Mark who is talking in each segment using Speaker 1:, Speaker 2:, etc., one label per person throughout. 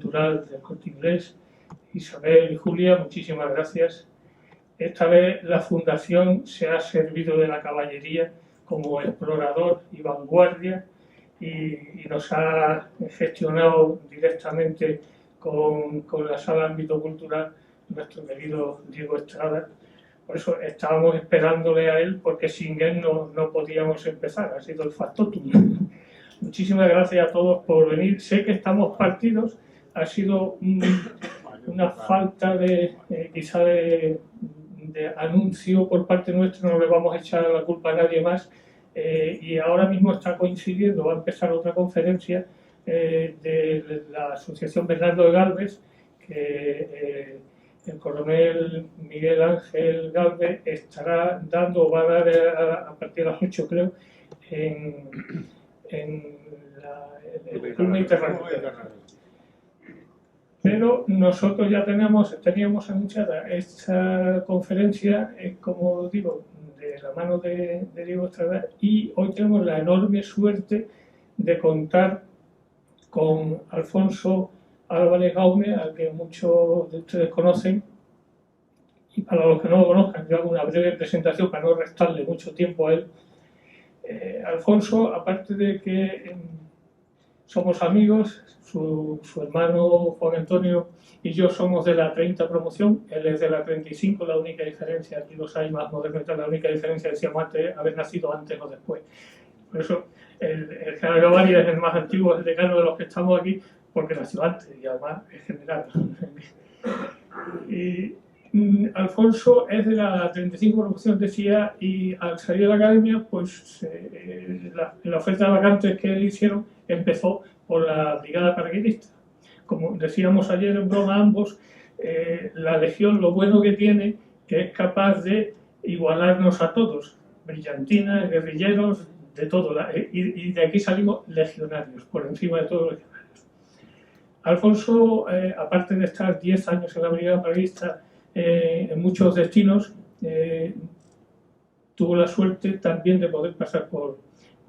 Speaker 1: Cultural del Corte Inglés, Isabel y Julia, muchísimas gracias. Esta vez la Fundación se ha servido de la caballería como explorador y vanguardia y nos ha gestionado directamente con la Sala de Ámbito Cultural nuestro querido Diego Estrada. Por eso estábamos esperándole a él, porque sin él no podíamos empezar, ha sido el factotum. Muchísimas gracias a todos por venir. Sé que estamos partidos, ha sido una falta quizá de anuncio por parte nuestra, no le vamos a echar la culpa a nadie más. Y ahora mismo está coincidiendo, va a empezar otra conferencia de la Asociación Bernardo de Gálvez, que el coronel Miguel Ángel Gálvez estará dando, va a dar a partir de las 8, creo, en el Club Mediterráneo. Pero nosotros ya teníamos anunciada esta conferencia, como digo, de la mano de Diego Estrada, y hoy tenemos la enorme suerte de contar con Alfonso Álvarez Gaume, al que muchos de ustedes conocen, y para los que no lo conozcan, yo hago una breve presentación para no restarle mucho tiempo a él. Alfonso, aparte de que somos amigos, su hermano Juan Antonio y yo somos de la 30 promoción, él es de la 35, la única diferencia, aquí los hay más modernos, la única diferencia, decíamos antes, haber nacido antes o después. Por eso el general Gavari es el más antiguo, el decano de los que estamos aquí, porque nació antes y además es general. Y Alfonso es de la 35 promoción, decía, y al salir de la academia, pues la oferta de vacantes que le hicieron empezó por la brigada paracaidista. Como decíamos ayer en broma ambos, la Legión lo bueno que tiene, que es capaz de igualarnos a todos, brillantinas, guerrilleros, de todo, y de aquí salimos legionarios, por encima de todos los legionarios. Alfonso, aparte de estar 10 años en la brigada paracaidista, en muchos destinos, tuvo la suerte también de poder pasar por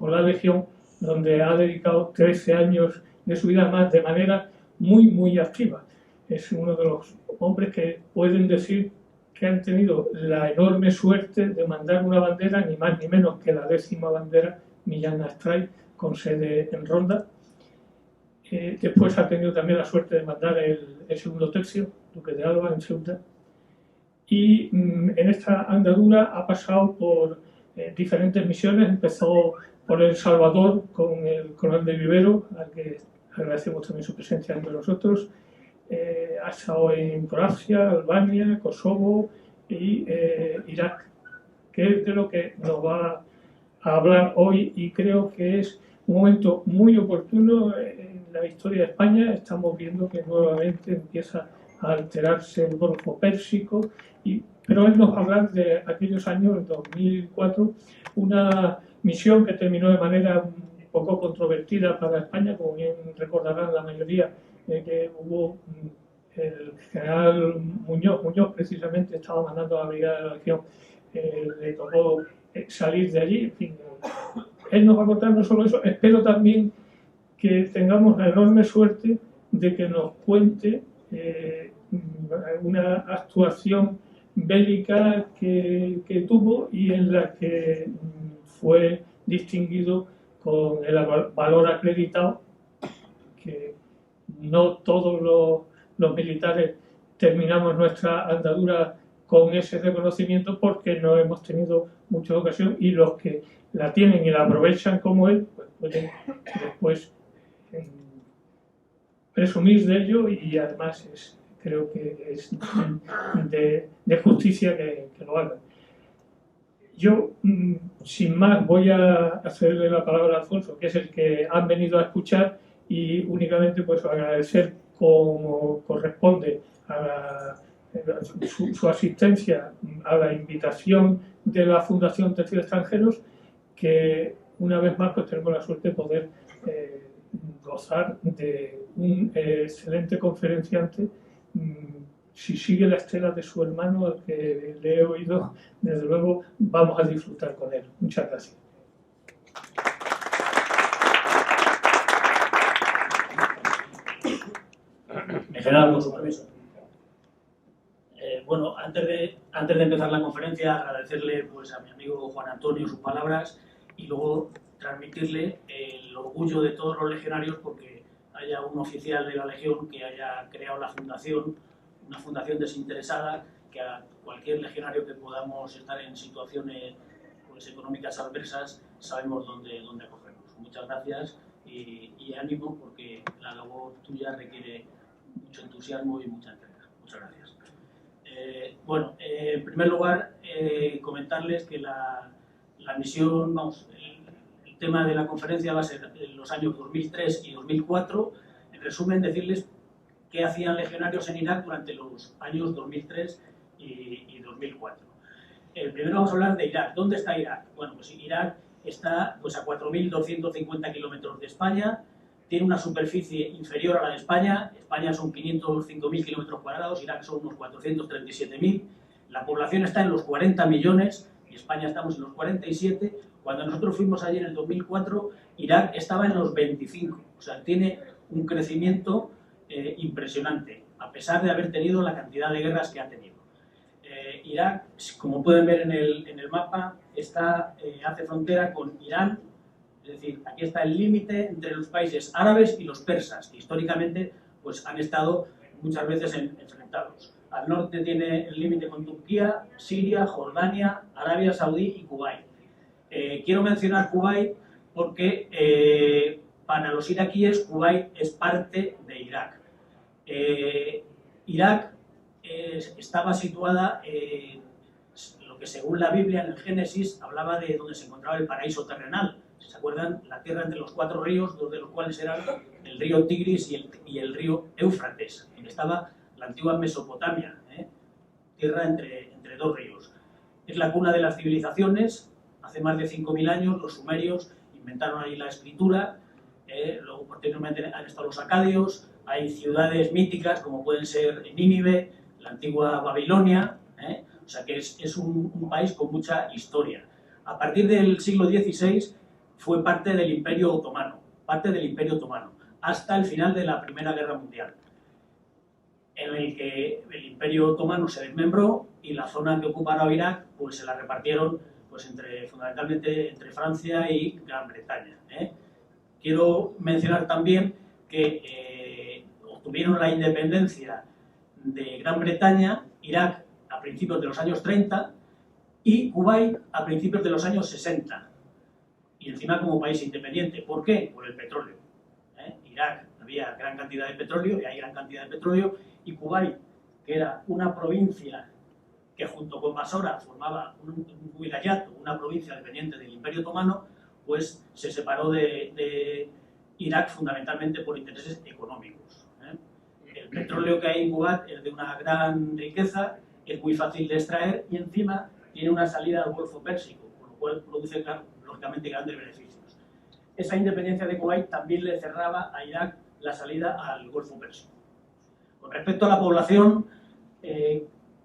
Speaker 1: la Legión, donde ha dedicado 13 años de su vida más de manera muy activa. Es uno de los hombres que pueden decir que han tenido la enorme suerte de mandar una bandera, ni más ni menos que la 10ª bandera Millán Astray, con sede en Ronda. Después ha tenido también la suerte de mandar el 2º tercio, Duque de Alba, en Ceuta. Y en esta andadura ha pasado por diferentes misiones. Empezó por El Salvador con el coronel de Vivero, al que agradecemos también su presencia entre nosotros. Ha estado en Croacia, Albania, Kosovo y Irak, que es de lo que nos va a hablar hoy, y creo que es un momento muy oportuno en la historia de España. Estamos viendo que nuevamente empieza a alterarse el Golfo Pérsico, pero él nos va a hablar de aquellos años, en 2004, una misión que terminó de manera un poco controvertida para España, como bien recordarán la mayoría, que hubo el general Muñoz precisamente estaba mandando a la brigada de la Legión, le tocó salir de allí. En fin, él nos va a contar no solo eso, espero también que tengamos la enorme suerte de que nos cuente una actuación bélica que tuvo y en la que fue distinguido con el valor acreditado, que no todos los militares terminamos nuestra andadura con ese reconocimiento, porque no hemos tenido muchas ocasiones, y los que la tienen y la aprovechan como él, pues pueden después presumir de ello, y además creo que es de justicia que lo hagan. Yo, sin más, voy a cederle la palabra a Alfonso, que es el que han venido a escuchar, y únicamente pues agradecer como corresponde a su asistencia a la invitación de la Fundación Tercio de Extranjeros, que una vez más pues tenemos la suerte de poder gozar de un excelente conferenciante. Si sigue la estela de su hermano, al que le he oído, desde luego vamos a disfrutar con él. Muchas gracias.
Speaker 2: general, con su permiso. Bueno, antes de empezar la conferencia, agradecerle pues, a mi amigo Juan Antonio sus palabras y luego transmitirle el orgullo de todos los legionarios porque haya un oficial de la Legión que haya creado la fundación, una fundación desinteresada, que a cualquier legionario que podamos estar en situaciones pues, económicas adversas, sabemos dónde acogernos. Muchas gracias y ánimo porque la labor tuya requiere mucho entusiasmo y mucha entrega. Muchas gracias. Bueno, en primer lugar, comentarles que la misión, vamos, el tema de la conferencia va a ser en los años 2003 y 2004. En resumen, decirles qué hacían legionarios en Irak durante los años 2003 y 2004. Primero vamos a hablar de Irak. ¿Dónde está Irak? Bueno, pues Irak está pues, a 4.250 kilómetros de España. Tiene una superficie inferior a la de España. España son 505.000 kilómetros cuadrados, Irak son unos 437.000. La población está en los 40 millones y España estamos en los 47. Cuando nosotros fuimos allí en el 2004, Irak estaba en los 25. O sea, tiene un crecimiento impresionante, a pesar de haber tenido la cantidad de guerras que ha tenido. Irak, como pueden ver en el mapa, hace frontera con Irán. Es decir, aquí está el límite entre los países árabes y los persas, que históricamente pues, han estado muchas veces enfrentados. Al norte tiene el límite con Turquía, Siria, Jordania, Arabia Saudí y Kuwait. Quiero mencionar Kuwait porque para los iraquíes Kuwait es parte de Irak. Irak estaba situada en lo que según la Biblia en el Génesis hablaba de donde se encontraba el paraíso terrenal. ¿Se acuerdan? La tierra entre los 4 ríos, 2 de los cuales eran el río Tigris y el río Éufrates, donde estaba la antigua Mesopotamia, tierra entre 2 ríos. Es la cuna de las civilizaciones. Hace más de 5.000 años los sumerios inventaron ahí la escritura, luego posteriormente han estado los acadios, hay ciudades míticas como pueden ser Nínive, la antigua Babilonia, o sea que es un país con mucha historia. A partir del siglo XVI fue parte del Imperio Otomano, hasta el final de la Primera Guerra Mundial, en el que el Imperio Otomano se desmembró y la zona que ocupaba Irak pues se la repartieron pues fundamentalmente entre Francia y Gran Bretaña. Quiero mencionar también que obtuvieron la independencia de Gran Bretaña, Irak a principios de los años 30 y Kuwait a principios de los años 60. Y encima como país independiente. ¿Por qué? Por el petróleo. Irak había gran cantidad de petróleo, y hay gran cantidad de petróleo, y Kuwait, que era una provincia que junto con Basora formaba un wilayat, una provincia dependiente del Imperio Otomano, pues se separó de Irak fundamentalmente por intereses económicos. El petróleo que hay en Kuwait es de una gran riqueza, es muy fácil de extraer y encima tiene una salida al Golfo Pérsico, con lo cual produce lógicamente grandes beneficios. Esa independencia de Kuwait también le cerraba a Irak la salida al Golfo Pérsico. Con respecto a la población,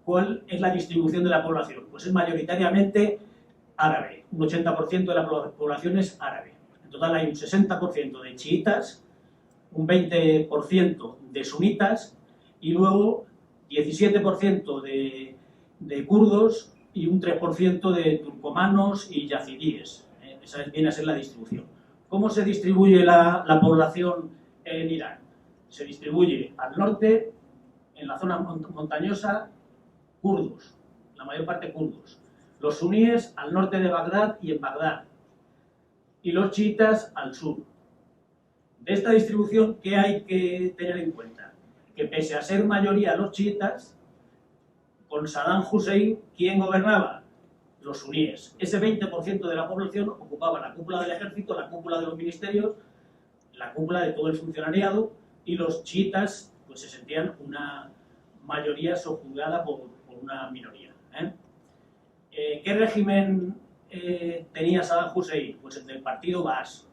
Speaker 2: ¿cuál es la distribución de la población? Pues es mayoritariamente árabe, un 80% de la población es árabe. En total hay un 60% de chiitas, un 20% de sunitas y luego 17% de kurdos y un 3% de turcomanos y yazidíes. Esa viene a ser la distribución. ¿Cómo se distribuye la población en Irán? Se distribuye al norte, en la zona montañosa, kurdos, la mayor parte kurdos. Los suníes al norte de Bagdad y en Bagdad. Y los chiitas al sur. De esta distribución, ¿qué hay que tener en cuenta? Que pese a ser mayoría los chiitas, con Saddam Hussein, ¿quién gobernaba? Los suníes. Ese 20% de la población ocupaba la cúpula del ejército, la cúpula de los ministerios, la cúpula de todo el funcionariado, y los chiitas pues, se sentían una mayoría sojuzgada por una minoría. ¿Qué régimen tenía Saddam Hussein? Pues el del partido Baas.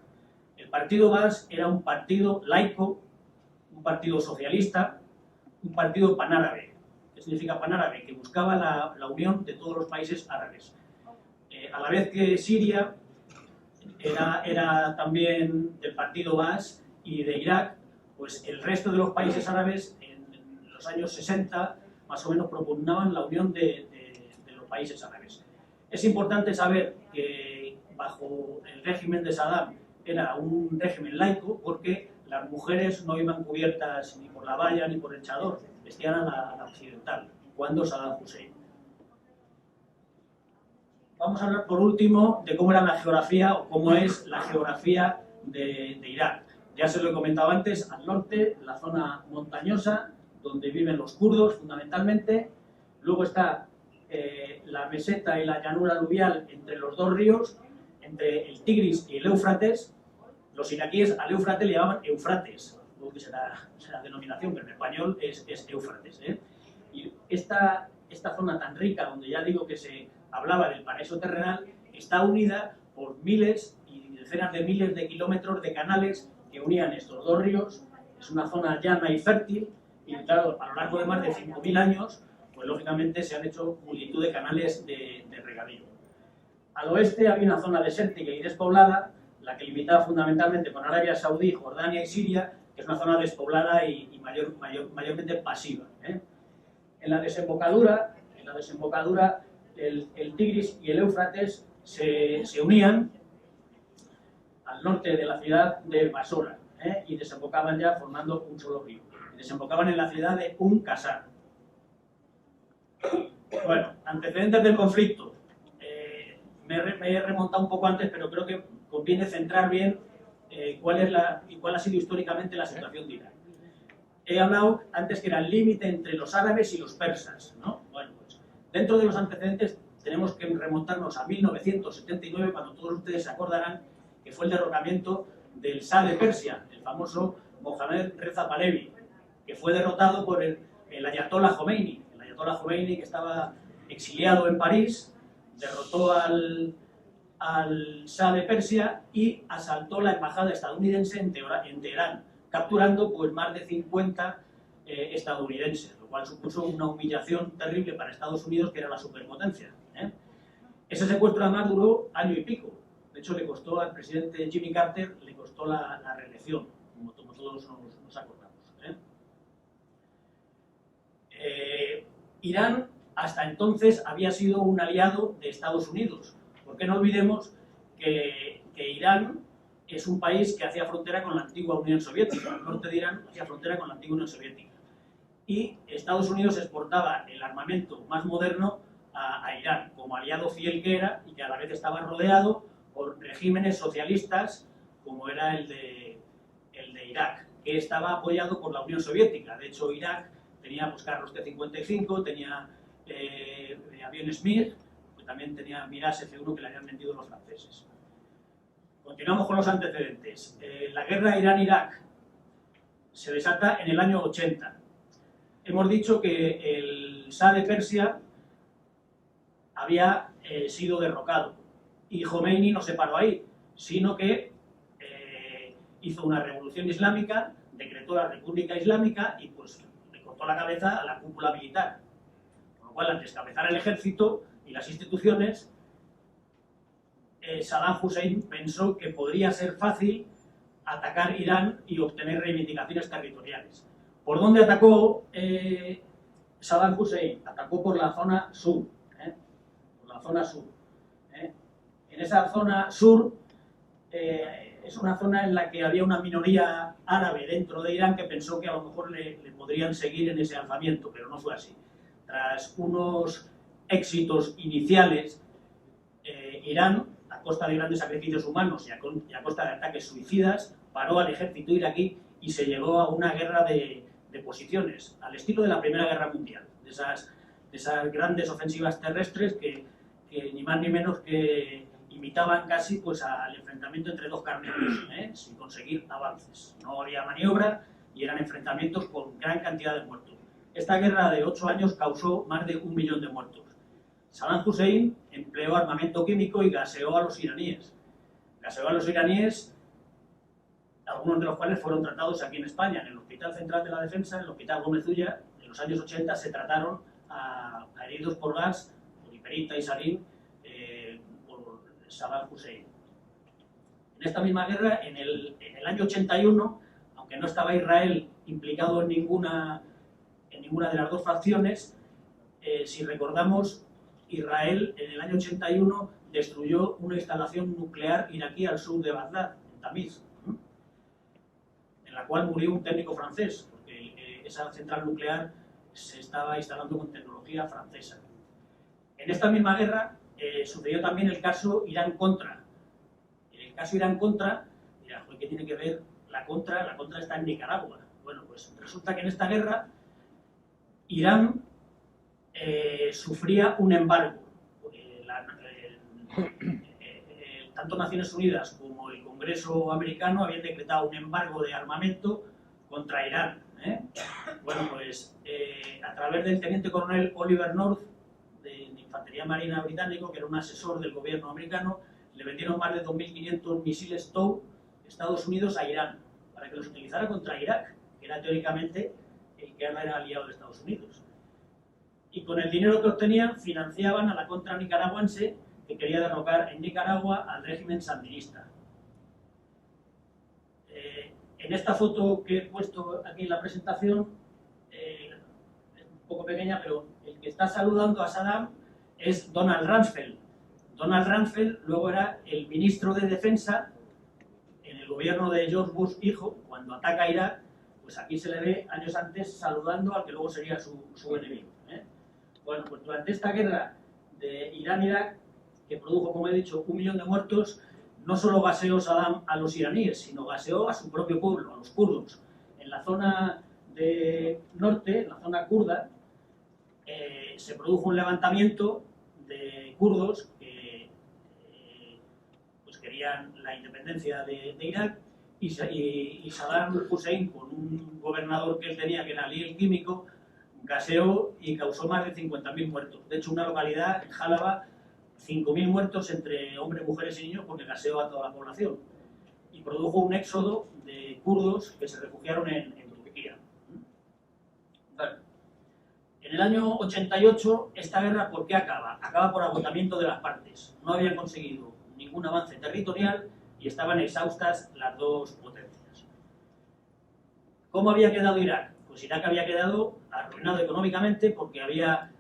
Speaker 2: El partido Baas era un partido laico, un partido socialista, un partido panárabe. ¿Qué significa panárabe? Que buscaba la unión de todos los países árabes. A la vez que Siria era también del partido Baas y de Irak, pues el resto de los países árabes, en los años 60, más o menos propugnaban la unión de los países árabes. Es importante saber que bajo el régimen de Saddam era un régimen laico porque las mujeres no iban cubiertas ni por la valla ni por el chador, vestían a la occidental, cuando Saddam Hussein. Vamos a hablar por último de cómo era la geografía o cómo es la geografía de Irak. Ya se lo he comentado antes, al norte, la zona montañosa, donde viven los kurdos fundamentalmente. Luego está la meseta y la llanura aluvial entre los dos ríos, entre el Tigris y el Éufrates. Los iraquíes al Éufrates le llamaban Eufrates, supongo que será denominación, pero en español es Éufrates. Y esta zona tan rica, donde ya digo que se hablaba del paraíso terrenal, está unida por miles y decenas de miles de kilómetros de canales que unían estos dos ríos. Es una zona llana y fértil, y claro, a lo largo de más de 5.000 años, pues lógicamente se han hecho multitud de canales de regadío. Al oeste había una zona desértica y despoblada, la que limitaba fundamentalmente con Arabia Saudí, Jordania y Siria, que es una zona despoblada y mayormente pasiva. En la desembocadura el Tigris y el Éufrates se unían al norte de la ciudad de Basora, y desembocaban ya formando un solo río. Desembocaban en la ciudad de Qasr. Bueno, antecedentes del conflicto. Me he remontado un poco antes, pero creo que conviene centrar bien cuál ha sido históricamente la situación de Irak. He hablado antes que era el límite entre los árabes y los persas, ¿no? Bueno, pues dentro de los antecedentes tenemos que remontarnos a 1979, cuando todos ustedes se acordarán que fue el derrocamiento del Shah de Persia, el famoso Mohammad Reza Pahlavi, que fue derrotado por el Ayatollah Khomeini. El Ayatollah Khomeini, que estaba exiliado en París, derrotó al Shah de Persia y asaltó la embajada estadounidense en Teherán, capturando pues más de 50 estadounidenses, lo cual supuso una humillación terrible para Estados Unidos, que era la superpotencia. Ese secuestro además duró año y pico. De hecho, le costó al presidente Jimmy Carter, le costó la reelección, como todos nos acordamos. Irán hasta entonces había sido un aliado de Estados Unidos, porque no olvidemos que Irán es un país que hacía frontera con la antigua Unión Soviética. El norte de Irán hacía frontera con la antigua Unión Soviética. Y Estados Unidos exportaba el armamento más moderno a Irán, como aliado fiel que era, y que a la vez estaba rodeado por regímenes socialistas, como era el de Irak, que estaba apoyado por la Unión Soviética. De hecho, Irak tenía pues, carros T-55, tenía aviones Mir, que también tenía Mirage F-1 que le habían vendido los franceses. Continuamos con los antecedentes. La guerra Irán-Irak se desata en el año 80. Hemos dicho que el Shah de Persia había sido derrocado y Khomeini no se paró ahí, sino que hizo una revolución islámica, decretó la República Islámica y pues le cortó la cabeza a la cúpula militar. Con lo cual, al descabezar el ejército y las instituciones, Saddam Hussein pensó que podría ser fácil atacar Irán y obtener reivindicaciones territoriales. ¿Por dónde atacó Saddam Hussein? Atacó por la zona sur. Por la zona sur. En esa zona sur es una zona en la que había una minoría árabe dentro de Irán que pensó que a lo mejor le podrían seguir en ese alzamiento, pero no fue así. Tras unos éxitos iniciales, Irán, a costa de grandes sacrificios humanos y a costa de ataques suicidas, paró al ejército iraquí y se llegó a una guerra de posiciones, al estilo de la Primera Guerra Mundial, de esas grandes ofensivas terrestres que ni más ni menos que imitaban casi pues, al enfrentamiento entre dos carneros, sin conseguir avances. No había maniobra y eran enfrentamientos con gran cantidad de muertos. Esta guerra de 8 años causó más de 1 millón de muertos. Saddam Hussein empleó armamento químico y gaseó a los iraníes. Gaseó a los iraníes, algunos de los cuales fueron tratados aquí en España, en el Hospital Central de la Defensa, en el Hospital Gómez Ulla. En los años 80 se trataron a heridos por gas, por hiperita y sarín, por Saddam Hussein. En esta misma guerra, en el año 81, aunque no estaba Israel implicado en en ninguna de las dos facciones. Si recordamos, Israel en el año 81 destruyó una instalación nuclear iraquí al sur de Bagdad, en Tamiz, en la cual murió un técnico francés, porque esa central nuclear se estaba instalando con tecnología francesa. En esta misma guerra sucedió también el caso Irán-Contra. En el caso Irán-Contra, mira, ¿qué tiene que ver la Contra? La Contra está en Nicaragua. Bueno, pues resulta que en esta guerra Irán sufría un embargo. Tanto Naciones Unidas como el Congreso americano habían decretado un embargo de armamento contra Irán. Bueno, pues a través del teniente coronel Oliver North, de Infantería Marina británico, que era un asesor del gobierno americano, le vendieron más de 2.500 misiles TOW Estados Unidos a Irán, para que los utilizara contra Irak, que era teóricamente el que era aliado de Estados Unidos. Y con el dinero que obtenían financiaban a la contra nicaragüense, que quería derrocar en Nicaragua al régimen sandinista. En esta foto que he puesto aquí en la presentación, es un poco pequeña, pero el que está saludando a Saddam es Donald Rumsfeld. Donald Rumsfeld luego era el ministro de Defensa en el gobierno de George Bush hijo, cuando ataca a Irak. Pues aquí se le ve años antes saludando al que luego sería su enemigo. Bueno, pues durante esta guerra de Irán-Irak, que produjo, como he dicho, 1 millón de muertos, no solo gaseó Saddam a los iraníes, sino gaseó a su propio pueblo, a los kurdos. En la zona de norte, en la zona kurda, se produjo un levantamiento de kurdos que pues querían la independencia de Irak, y Saddam Hussein, con un gobernador que él tenía, que era Ali el Químico, gaseó y causó más de 50.000 muertos. De hecho, una localidad, en Jálaba, 5.000 muertos entre hombres, mujeres y niños, porque gaseó a toda la población. Y produjo un éxodo de kurdos que se refugiaron en Turquía. Bueno, en el año 88, esta guerra, ¿por qué acaba? Acaba por agotamiento de las partes. No habían conseguido ningún avance territorial y estaban exhaustas las dos potencias. ¿Cómo había quedado Irak? Pues Irak había quedado arruinado económicamente porque había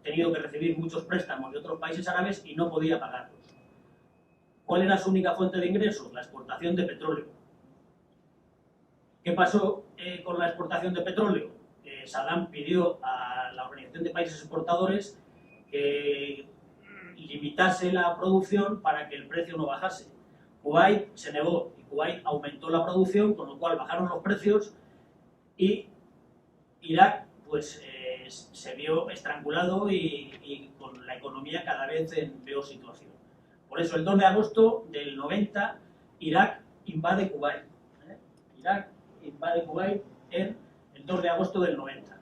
Speaker 2: tenido que recibir muchos préstamos de otros países árabes y no podía pagarlos. ¿Cuál era su única fuente de ingresos? La exportación de petróleo. ¿Qué pasó con la exportación de petróleo? Saddam pidió a la Organización de Países Exportadores que limitase la producción para que el precio no bajase. Kuwait se negó y Kuwait aumentó la producción, con lo cual bajaron los precios y Irak pues se vio estrangulado y con la economía cada vez en peor situación. Por eso el 2 de agosto del 90 Irak invade Kuwait. Irak invade Kuwait el 2 de agosto del 90.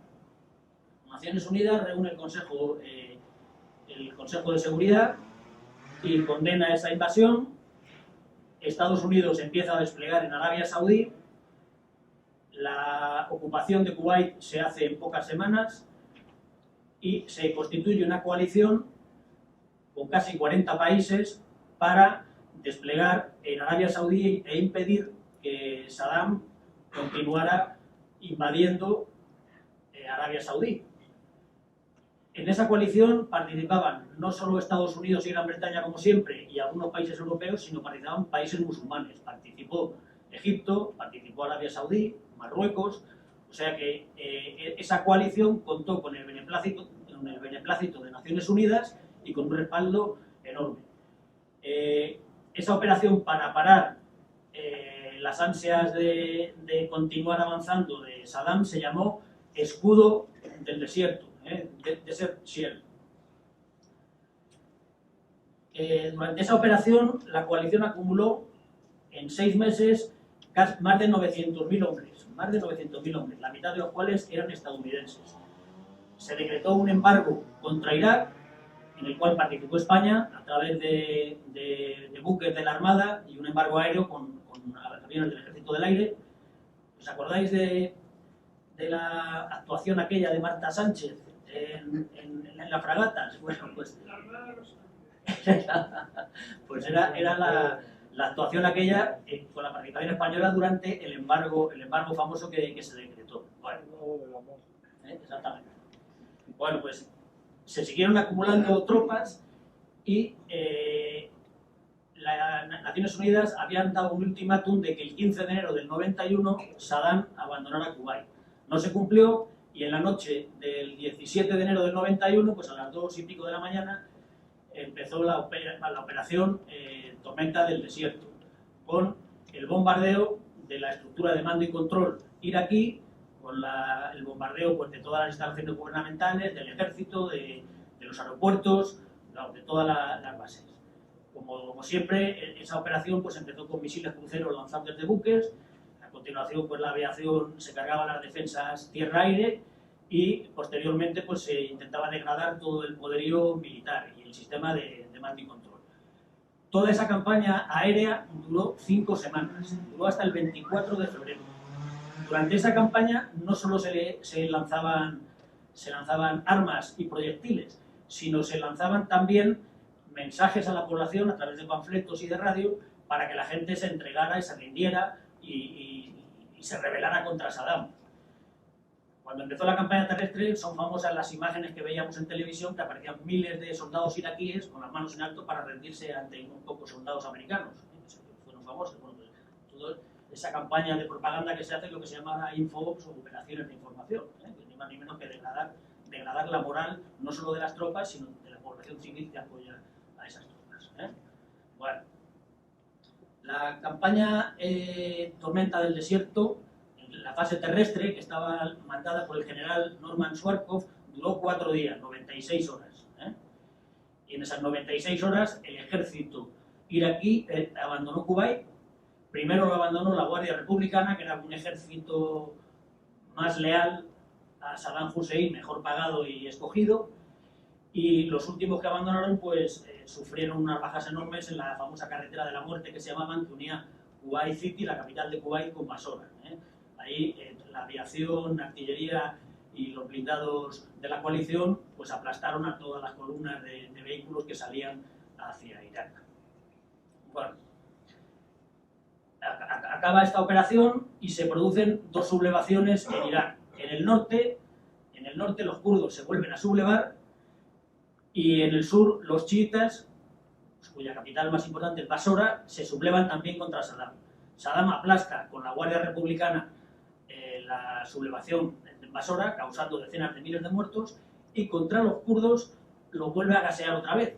Speaker 2: Naciones Unidas reúne el Consejo de Seguridad y condena esa invasión. Estados Unidos empieza a desplegar en Arabia Saudí. La ocupación de Kuwait se hace en pocas semanas y se constituye una coalición con casi 40 países para desplegar en Arabia Saudí e impedir que Saddam continuara invadiendo Arabia Saudí. En esa coalición participaban no solo Estados Unidos y Gran Bretaña como siempre y algunos países europeos, sino participaban países musulmanes. Participó Egipto, participó Arabia Saudí, Marruecos, o sea que esa coalición contó con el beneplácito de Naciones Unidas y con un respaldo enorme. Esa operación para parar las ansias de continuar avanzando de Saddam se llamó Escudo del Desierto, Desert Shield. Durante esa operación la coalición acumuló en 6 meses más de 900.000 hombres, la mitad de los cuales eran estadounidenses. Se decretó un embargo contra Irak, en el cual participó España a través de buques de la Armada y un embargo aéreo con aviones del Ejército del Aire. ¿Os acordáis de la actuación aquella de Marta Sánchez en las fragatas? Bueno, pues pues era la actuación aquella con la participación española durante el embargo famoso que se decretó. Bueno, Exactamente. Bueno, pues se siguieron acumulando tropas y las Naciones Unidas habían dado un ultimátum de que el 15 de enero del 91 Saddam abandonara Kuwait. No se cumplió y en la noche del 17 de enero del 91, pues a las 2 y pico de la mañana, empezó la operación Tormenta del Desierto, con el bombardeo de la estructura de mando y control iraquí, con el bombardeo pues, de todas las instalaciones gubernamentales, del ejército, de los aeropuertos, de todas las bases. Como siempre, esa operación pues, empezó con misiles cruceros lanzados desde buques. A continuación, pues, la aviación se cargaba las defensas tierra-aire y posteriormente pues, se intentaba degradar todo el poderío militar y el sistema de mando y control. Toda esa campaña aérea duró 5 semanas, duró hasta el 24 de febrero. Durante esa campaña no solo se lanzaban armas y proyectiles, sino se lanzaban también mensajes a la población a través de panfletos y de radio para que la gente se entregara y se rindiera y se rebelara contra Saddam. Cuando empezó la campaña terrestre son famosas las imágenes que veíamos en televisión, que aparecían miles de soldados iraquíes con las manos en alto para rendirse ante unos pocos soldados americanos. Fueron famosos. Bueno, pues, toda esa campaña de propaganda que se hace es lo que se llama infoops o operaciones de información, que ni más ni menos que degradar la moral no solo de las tropas, sino de la población civil que apoya a esas tropas. Bueno, la campaña Tormenta del Desierto, la fase terrestre, que estaba mandada por el general Norman Schwarzkopf, duró 4 días, 96 horas. Y en esas 96 horas el ejército iraquí abandonó Kuwait. Primero lo abandonó la Guardia Republicana, que era un ejército más leal a Saddam Hussein, mejor pagado y escogido. Y los últimos que abandonaron pues sufrieron unas bajas enormes en la famosa carretera de la muerte que se llamaban, que unía Kuwait City, la capital de Kuwait, con Basora. Ahí la aviación, la artillería y los blindados de la coalición pues aplastaron a todas las columnas de vehículos que salían hacia Irak. Bueno, acaba esta operación y se producen 2 sublevaciones en Irak. En el norte los kurdos se vuelven a sublevar y en el sur los chiitas, cuya capital más importante es Basora, se sublevan también contra Saddam. Saddam aplasta con la Guardia Republicana la sublevación en Basora, causando decenas de miles de muertos, y contra los kurdos lo vuelve a gasear otra vez,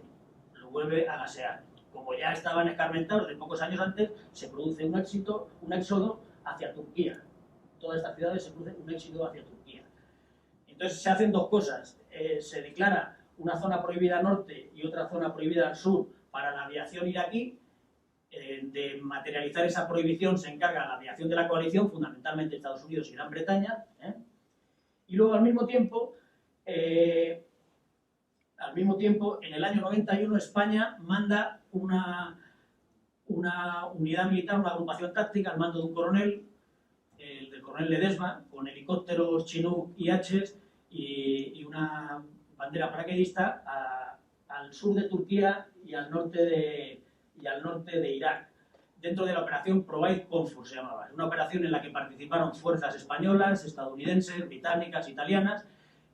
Speaker 2: lo vuelve a gasear. Como ya estaban escarmentados de pocos años antes, se produce un éxodo hacia Turquía. Todas estas ciudades se produce un éxodo hacia Turquía. Entonces se hacen 2 cosas. Se declara una zona prohibida al norte y otra zona prohibida al sur para la aviación iraquí. De materializar esa prohibición se encarga la aviación de la coalición, fundamentalmente Estados Unidos y Gran Bretaña. Y luego, al mismo tiempo, en el año 91, España manda una unidad militar, una agrupación táctica al mando de un coronel, del coronel Ledesma, con helicópteros Chinook IH y una bandera paracaidista al sur de Turquía y al norte de Irak, dentro de la operación Provide Comfort se llamaba. Una operación en la que participaron fuerzas españolas, estadounidenses, británicas, italianas.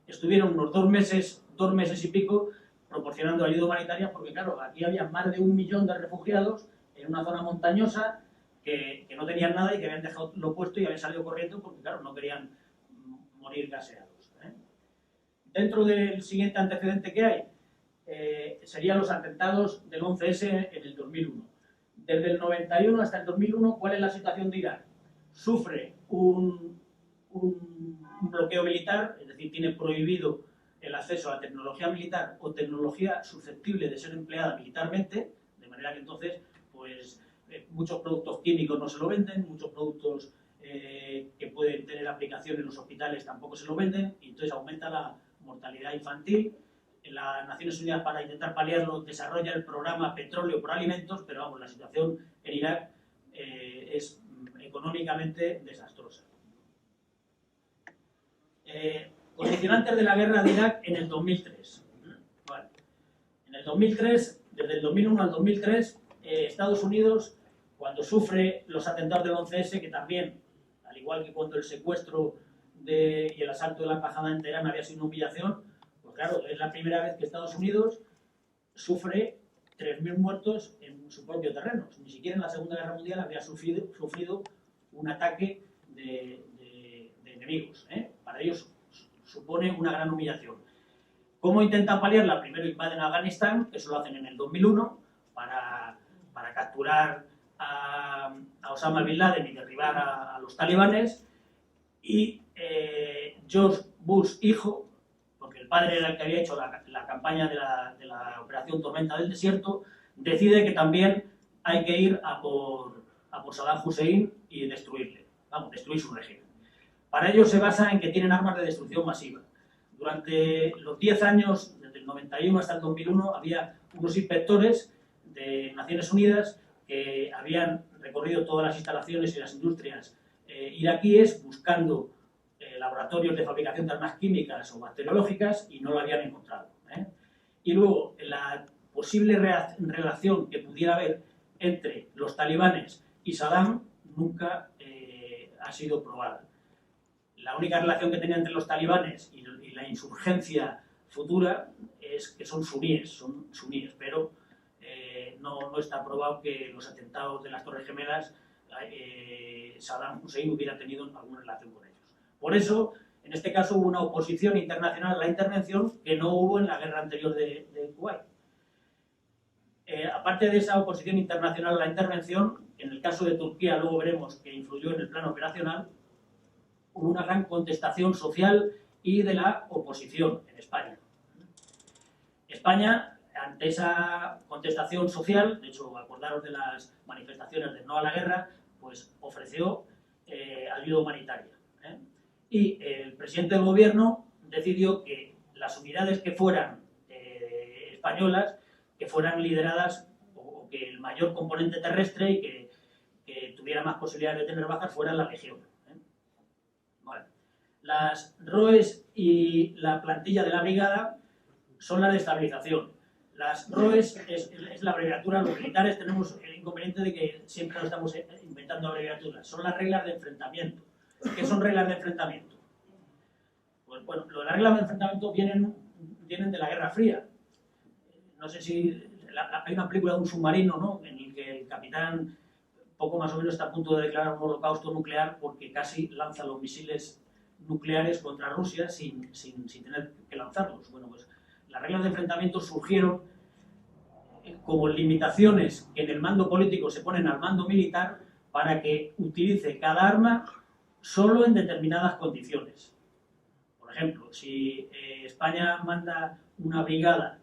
Speaker 2: Estuvieron unos 2 meses y pico proporcionando ayuda humanitaria, porque claro, aquí había más de 1 millón de refugiados en una zona montañosa que no tenían nada y que habían dejado lo puesto y habían salido corriendo porque claro, no querían morir gaseados. Dentro del siguiente antecedente que hay, serían los atentados del 11S en el 2001. Desde el 91 hasta el 2001, ¿cuál es la situación de Irak? Sufre un bloqueo militar, es decir, tiene prohibido el acceso a tecnología militar o tecnología susceptible de ser empleada militarmente, de manera que entonces, pues, muchos productos químicos no se lo venden, muchos productos que pueden tener aplicación en los hospitales tampoco se lo venden, y entonces aumenta la mortalidad infantil. Las Naciones Unidas, para intentar paliarlo, desarrolla el programa Petróleo por Alimentos, pero vamos, la situación en Irak es económicamente desastrosa. Condicionantes de la guerra de Irak en el 2003. Bueno, en el 2003, desde el 2001 al 2003, Estados Unidos, cuando sufre los atentados del 11S, que también, al igual que cuando el secuestro y el asalto de la embajada en Teherán había sido una humillación, pues claro, es la primera vez que Estados Unidos sufre 3.000 muertos en su propio terreno. Ni siquiera en la Segunda Guerra Mundial había sufrido un ataque de enemigos. Para ellos supone una gran humillación. ¿Cómo intentan paliarla? Primero invaden Afganistán, eso lo hacen en el 2001, para capturar a Osama Bin Laden y derribar a los talibanes. Y George Bush, hijo, porque el padre era el que había hecho la campaña de la Operación Tormenta del Desierto, decide que también hay que ir a por Saddam Hussein y destruirle, destruir su régimen. Para ello se basa en que tienen armas de destrucción masiva. Durante los 10 años, desde el 91 hasta el 2001, había unos inspectores de Naciones Unidas que habían recorrido todas las instalaciones y las industrias iraquíes buscando laboratorios de fabricación de armas químicas o bacteriológicas y no lo habían encontrado. Y luego, la posible relación que pudiera haber entre los talibanes y Saddam nunca ha sido probada. La única relación que tenía entre los talibanes y la insurgencia futura es que son suníes, pero no está probado que los atentados de las Torres Gemelas Saddam Hussein hubiera tenido alguna relación con ellos. Por eso, en este caso, hubo una oposición internacional a la intervención que no hubo en la guerra anterior de Kuwait. Aparte de esa oposición internacional a la intervención, en el caso de Turquía, luego veremos que influyó en el plano operacional, hubo una gran contestación social y de la oposición en España. España, ante esa contestación social, de hecho, acordaros de las manifestaciones de no a la guerra, pues ofreció ayuda humanitaria. Y el presidente del gobierno decidió que las unidades que fueran españolas, que fueran lideradas, o que el mayor componente terrestre y que tuviera más posibilidades de tener bajas fuera la legión. Bueno, las ROEs y la plantilla de la brigada son las de estabilización. Las ROEs es la abreviatura, los militares tenemos el inconveniente de que siempre nos estamos inventando abreviaturas. Son las reglas de enfrentamiento. ¿Qué son reglas de enfrentamiento? Pues bueno, las reglas de enfrentamiento vienen de la Guerra Fría. No sé si hay una película de un submarino, ¿no?, en el que el capitán poco más o menos está a punto de declarar un holocausto nuclear porque casi lanza los misiles nucleares contra Rusia sin tener que lanzarlos. Bueno, pues las reglas de enfrentamiento surgieron como limitaciones que en el mando político se ponen al mando militar para que utilice cada arma solo en determinadas condiciones. Por ejemplo, si España manda una brigada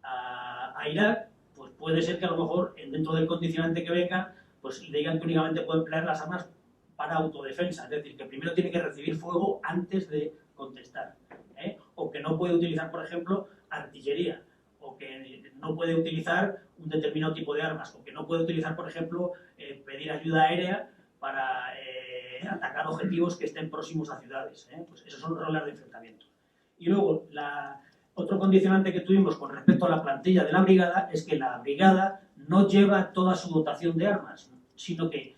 Speaker 2: a Irak, pues puede ser que a lo mejor dentro del condicionante que venga, pues le digan que únicamente puede emplear las armas para autodefensa, es decir, que primero tiene que recibir fuego antes de contestar, o que no puede utilizar, por ejemplo, artillería, o que no puede utilizar un determinado tipo de armas, o que no puede utilizar, por ejemplo, pedir ayuda aérea para atacar objetivos que estén próximos a ciudades. Pues esos son reglas de enfrentamiento. Y luego, otro condicionante que tuvimos con respecto a la plantilla de la brigada es que la brigada no lleva toda su dotación de armas, sino que,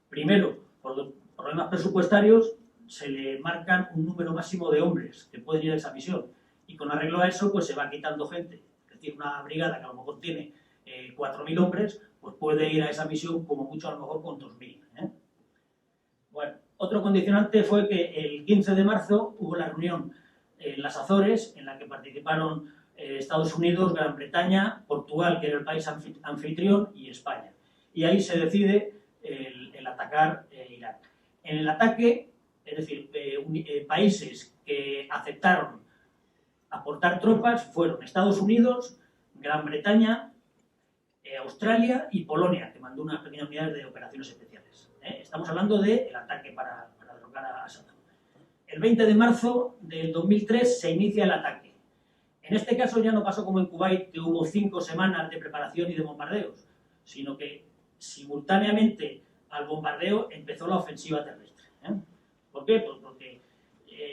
Speaker 2: primero, por los problemas presupuestarios, se le marcan un número máximo de hombres que pueden ir a esa misión. Y con arreglo a eso, pues se va quitando gente. Es decir, una brigada que a lo mejor tiene 4.000 hombres, pues puede ir a esa misión como mucho a lo mejor con 2.000. Bueno, otro condicionante fue que el 15 de marzo hubo la reunión en las Azores, en la que participaron Estados Unidos, Gran Bretaña, Portugal, que era el país anfitrión, y España. Y ahí se decide el atacar Irak. En el ataque, es decir, países que aceptaron aportar tropas fueron Estados Unidos, Gran Bretaña, Australia y Polonia, que mandó unas pequeñas unidades de operaciones especiales. Estamos hablando del ataque para derrocar a Saddam. El 20 de marzo del 2003 se inicia el ataque. En este caso ya no pasó como en Kuwait, que hubo 5 semanas de preparación y de bombardeos, sino que simultáneamente al bombardeo empezó la ofensiva terrestre. ¿Por qué? Pues porque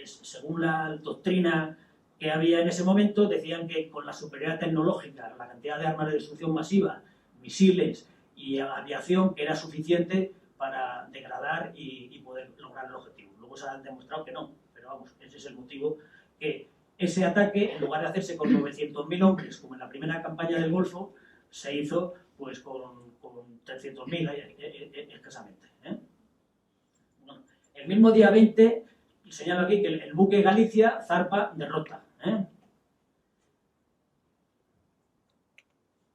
Speaker 2: según la doctrina que había en ese momento, decían que con la superioridad tecnológica, la cantidad de armas de destrucción masiva, misiles y aviación, que era suficiente para degradar y poder lograr el objetivo. Luego se ha demostrado que no, pero pero vamos, ese es el motivo que ese ataque, en lugar de hacerse con 900.000 hombres, como en la primera campaña del Golfo, se hizo pues con 300.000 escasamente. Bueno, el mismo día 20, señalo aquí que el buque Galicia zarpa derrota.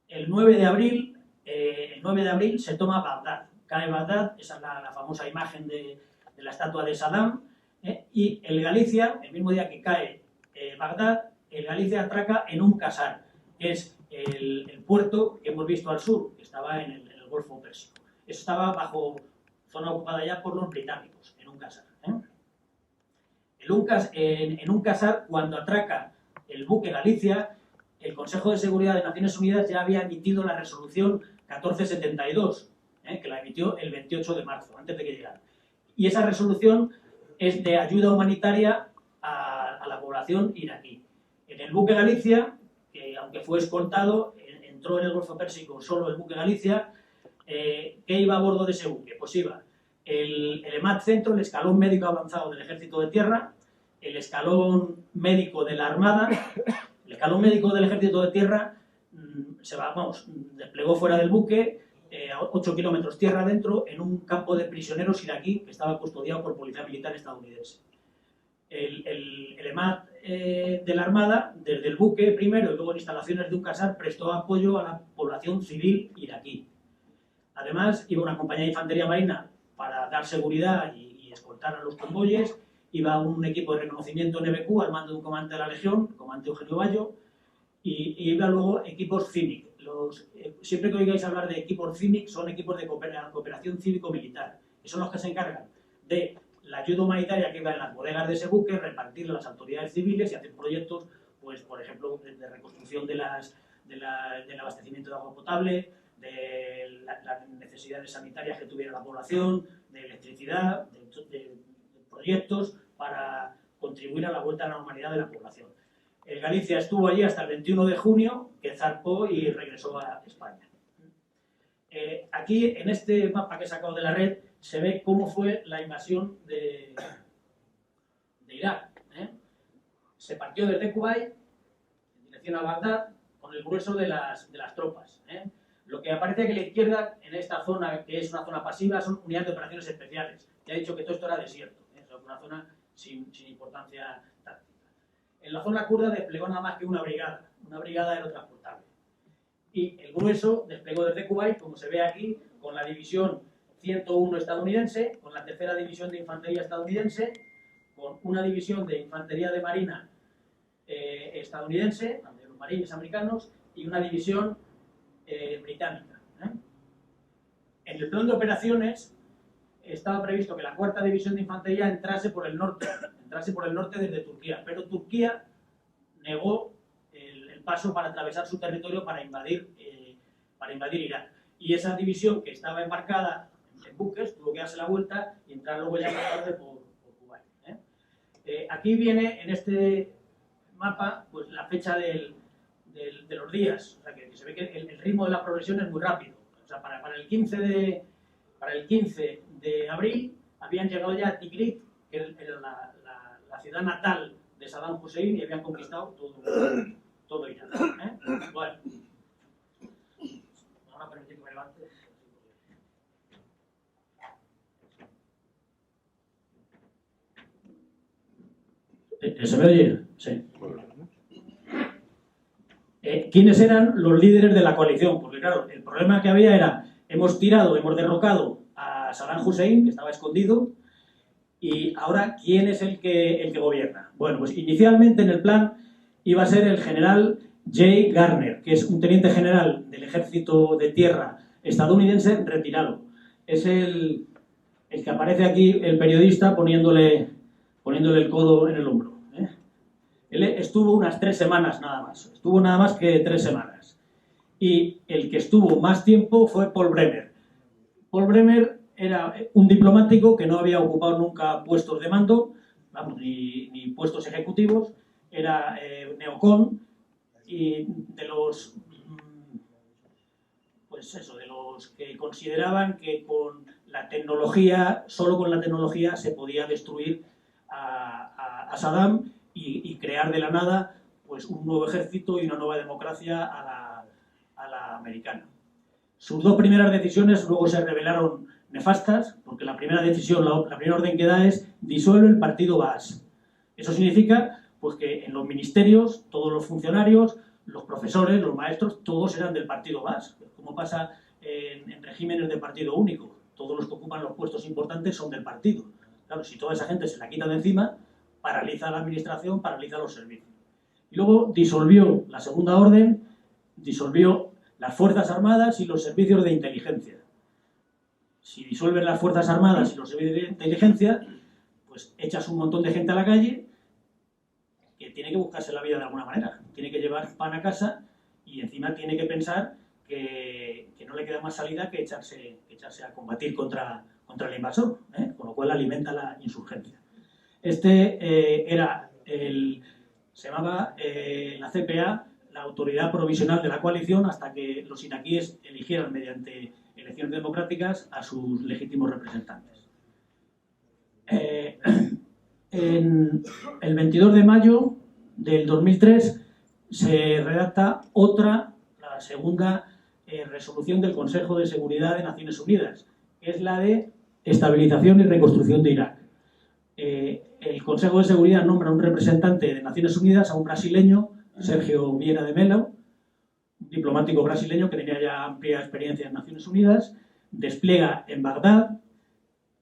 Speaker 2: El 9 de abril se toma Bagdad. Cae Bagdad, esa es la famosa imagen de la estatua de Saddam, y el Galicia, el mismo día que cae Bagdad, el Galicia atraca en un Qasar, que es el puerto que hemos visto al sur, que estaba en el Golfo Pérsico. Eso estaba bajo zona ocupada ya por los británicos, en un Qasar. En un Qasar, cuando atraca el buque Galicia, el Consejo de Seguridad de Naciones Unidas ya había emitido la resolución 1472, que la emitió el 28 de marzo, antes de que llegara. Y esa resolución es de ayuda humanitaria a la población iraquí. En el buque Galicia, que aunque fue escoltado, entró en el Golfo Pérsico solo el buque Galicia. ¿Qué iba a bordo de ese buque? Pues iba el EMAD Centro, el escalón médico avanzado del Ejército de Tierra, el escalón médico de la Armada. El escalón médico del Ejército de Tierra desplegó fuera del buque, a 8 kilómetros tierra adentro, en un campo de prisioneros iraquí que estaba custodiado por policía militar estadounidense. El EMAD de la Armada, desde el buque primero y luego en instalaciones de un Qasar, prestó apoyo a la población civil iraquí. Además, iba una compañía de infantería marina para dar seguridad y escoltar a los convoyes. Iba un equipo de reconocimiento NBQ al mando de un comandante de la Legión, el comandante Eugenio Bayo, y iba luego equipos CIMIC. Siempre que oigáis hablar de equipos CIMIC, son equipos de cooperación cívico-militar, que son los que se encargan de la ayuda humanitaria que iba en las bodegas de ese buque, repartirla a las autoridades civiles y hacer proyectos, pues por ejemplo, de reconstrucción del abastecimiento de agua potable, de las necesidades sanitarias que tuviera la población, de electricidad, de proyectos para contribuir a la vuelta a la normalidad de la población. El Galicia estuvo allí hasta el 21 de junio, que zarpó y regresó a España. Aquí, en este mapa que he sacado de la red, se ve cómo fue la invasión de Irak. Se partió desde Kuwait, en dirección a Bagdad, con el grueso de las tropas. Lo que aparece aquí a la izquierda, en esta zona, que es una zona pasiva, son unidades de operaciones especiales. Ya he dicho que todo esto era desierto, una zona sin importancia táctica. En la zona kurda desplegó nada más que una brigada aerotransportable. Y el grueso desplegó desde Kuwait, como se ve aquí, con la división 101 estadounidense, con la tercera división de infantería estadounidense, con una división de infantería de marina estadounidense, de los marines americanos, y una división británica. En el plan de operaciones estaba previsto que la cuarta división de infantería entrase por el norte desde Turquía, pero Turquía negó el paso para atravesar su territorio para invadir Irak. Y esa división que estaba embarcada en buques tuvo que darse la vuelta y entrar luego ya más tarde por Kuwait. Aquí viene en este mapa pues la fecha de los días, o sea que se ve que el ritmo de la progresión es muy rápido. O sea, para el 15 de abril habían llegado ya a Tikrit, que era la ciudad natal de Saddam Hussein, y habían conquistado todo Irán. Bueno, vamos a permitir que me levante. ¿Se me oye? Sí. ¿Quiénes eran los líderes de la coalición? Porque claro, el problema que había era, hemos derrocado a Saddam Hussein, que estaba escondido, y ahora, ¿quién es el que gobierna? Bueno, pues inicialmente en el plan iba a ser el general Jay Garner, que es un teniente general del Ejército de Tierra estadounidense retirado. Es el que aparece aquí, el periodista, poniéndole el codo en el hombro. Él estuvo unas 3 semanas nada más. Estuvo nada más que 3 semanas. Y el que estuvo más tiempo fue Paul Bremer. Paul Bremer era un diplomático que no había ocupado nunca puestos de mando, vamos, ni puestos ejecutivos. Era neocon y de los que consideraban que solo con la tecnología se podía destruir a a Saddam y crear de la nada pues un nuevo ejército y una nueva democracia a la americana. Sus dos primeras decisiones luego se revelaron nefastas, porque la primera decisión, la primera orden que da es disuelve el partido Baas. Eso significa pues, que en los ministerios, todos los funcionarios, los profesores, los maestros, todos eran del partido Baas, como pasa en regímenes de partido único. Todos los que ocupan los puestos importantes son del partido. Claro, si toda esa gente se la quita de encima, paraliza la administración, paraliza los servicios. Y luego disolvió la segunda orden, disolvió las Fuerzas Armadas y los servicios de inteligencia. Si disuelven las Fuerzas Armadas y los servicios de inteligencia, pues echas un montón de gente a la calle que tiene que buscarse la vida de alguna manera. Tiene que llevar pan a casa y encima tiene que pensar que no le queda más salida que echarse a combatir contra el invasor, con lo cual alimenta la insurgencia. Se llamaba la CPA, la Autoridad Provisional de la Coalición, hasta que los iraquíes eligieran mediante elecciones democráticas a sus legítimos representantes. El 22 de mayo del 2003 se redacta la segunda resolución del Consejo de Seguridad de Naciones Unidas, que es la de estabilización y reconstrucción de Irak. El Consejo de Seguridad nombra un representante de Naciones Unidas, a un brasileño, Sergio Vieira de Mello, un diplomático brasileño que tenía ya amplia experiencia en Naciones Unidas, despliega en Bagdad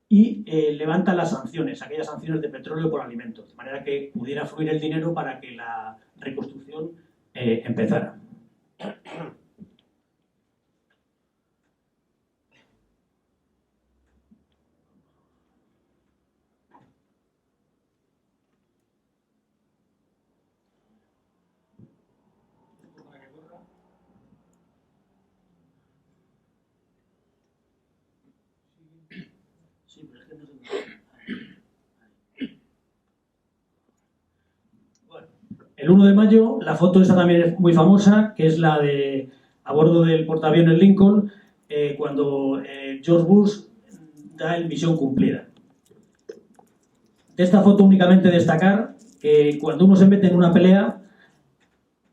Speaker 2: y levanta las sanciones, aquellas sanciones de petróleo por alimentos, de manera que pudiera fluir el dinero para que la reconstrucción empezara. Bueno, el 1 de mayo, la foto esta también es muy famosa, que es la de a bordo del portaaviones Lincoln, cuando George Bush da el misión cumplida. De esta foto únicamente destacar que cuando uno se mete en una pelea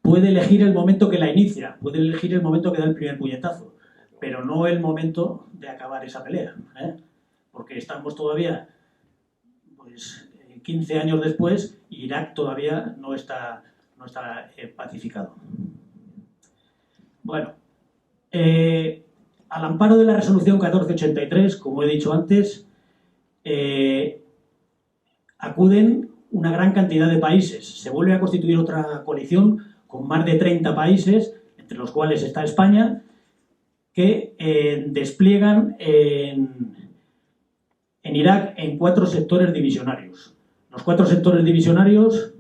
Speaker 2: puede elegir el momento que la inicia, puede elegir el momento que da el primer puñetazo, pero no el momento de acabar esa pelea, porque estamos todavía pues, 15 años después y Irak todavía no está pacificado. Bueno, al amparo de la resolución 1483, como he dicho antes, acuden una gran cantidad de países. Se vuelve a constituir otra coalición con más de 30 países, entre los cuales está España, que despliegan en Irak en 4 sectores divisionarios. Los 4 sectores divisionarios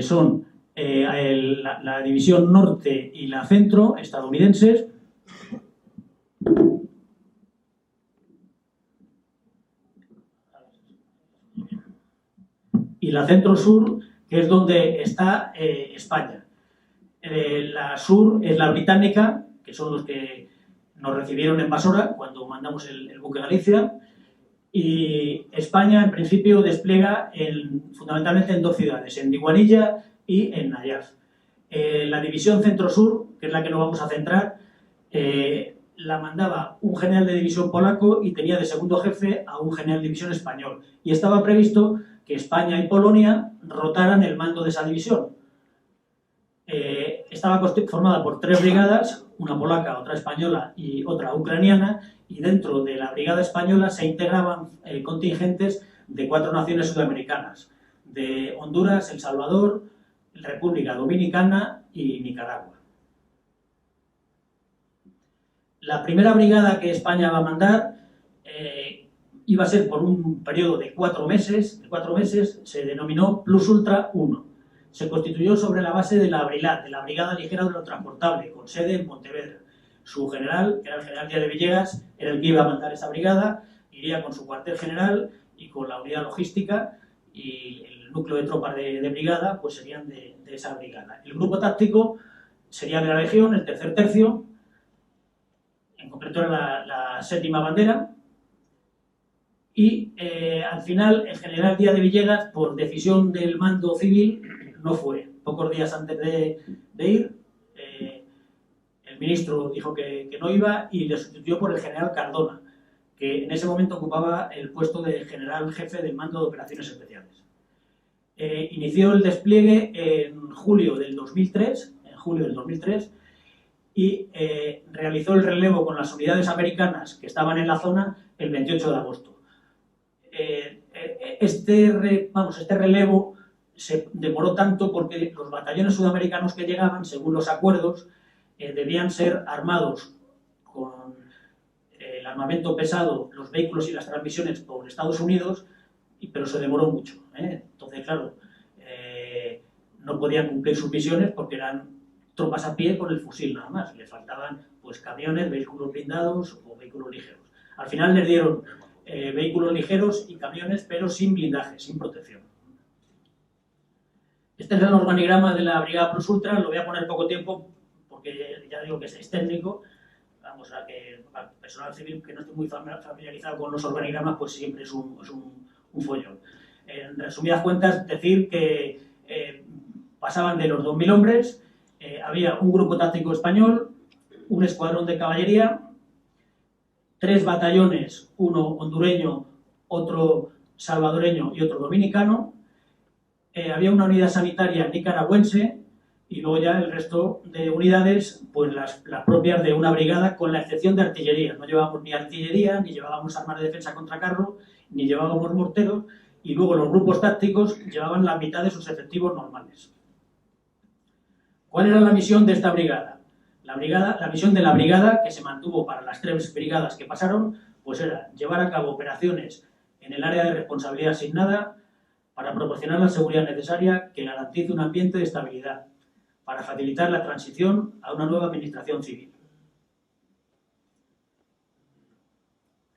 Speaker 2: son la división norte y la centro estadounidenses, y la centro-sur, que es donde está España. La sur es la británica, que son los que nos recibieron en Basora cuando mandamos el buque Galicia, y España en principio despliega fundamentalmente en 2 ciudades, en Diguanilla y en Nayaf. La división centro-sur, que es la que nos vamos a centrar, la mandaba un general de división polaco y tenía de segundo jefe a un general de división español. Y estaba previsto que España y Polonia rotaran el mando de esa división. Estaba formada por 3 brigadas, una polaca, otra española y otra ucraniana, y dentro de la brigada española se integraban contingentes de 4 naciones sudamericanas, de Honduras, El Salvador, República Dominicana y Nicaragua. La primera brigada que España va a mandar iba a ser por un periodo de 4 meses, se denominó Plus Ultra 1. Se constituyó sobre la base de la BRILAT, de la Brigada Ligera de lo Transportable, con sede en Pontevedra. Su general, que era el general Díaz de Villegas, era el que iba a mandar esa brigada, iría con su cuartel general y con la unidad logística, y el núcleo de tropas de brigada pues serían de esa brigada. El grupo táctico sería de la Legión, el tercer tercio, en concreto era la 7ª bandera, y al final el general Díaz de Villegas, por decisión del mando civil, no fue. Pocos días antes de ir, el ministro dijo que no iba y le sustituyó por el general Cardona, que en ese momento ocupaba el puesto de general jefe del mando de operaciones especiales. Inició el despliegue en julio del 2003, y realizó el relevo con las unidades americanas que estaban en la zona el 28 de agosto. Este relevo se demoró tanto porque los batallones sudamericanos que llegaban, según los acuerdos, debían ser armados con el armamento pesado, los vehículos y las transmisiones por Estados Unidos, pero se demoró mucho. Entonces, claro, no podían cumplir sus misiones porque eran tropas a pie con el fusil nada más. Les faltaban pues camiones, vehículos blindados o vehículos ligeros. Al final les dieron vehículos ligeros y camiones, pero sin blindaje, sin protección. Este es el organigrama de la Brigada Plus Ultra. Lo voy a poner poco tiempo porque ya digo que es técnico. Vamos a que al personal civil que no esté muy familiarizado con los organigramas, pues siempre es un follón. En resumidas cuentas, decir que pasaban de los 2.000 hombres, había un grupo táctico español, un escuadrón de caballería, 3 batallones, uno hondureño, otro salvadoreño y otro dominicano, había una unidad sanitaria nicaragüense y luego ya el resto de unidades, pues las propias de una brigada, con la excepción de artillería. No llevábamos ni artillería, ni llevábamos armas de defensa contra carro, ni llevábamos morteros, y luego los grupos tácticos llevaban la mitad de sus efectivos normales. ¿Cuál era la misión de esta brigada? La misión de la brigada, que se mantuvo para las 3 brigadas que pasaron, pues era llevar a cabo operaciones en el área de responsabilidad asignada para proporcionar la seguridad necesaria que garantice un ambiente de estabilidad, para facilitar la transición a una nueva administración civil.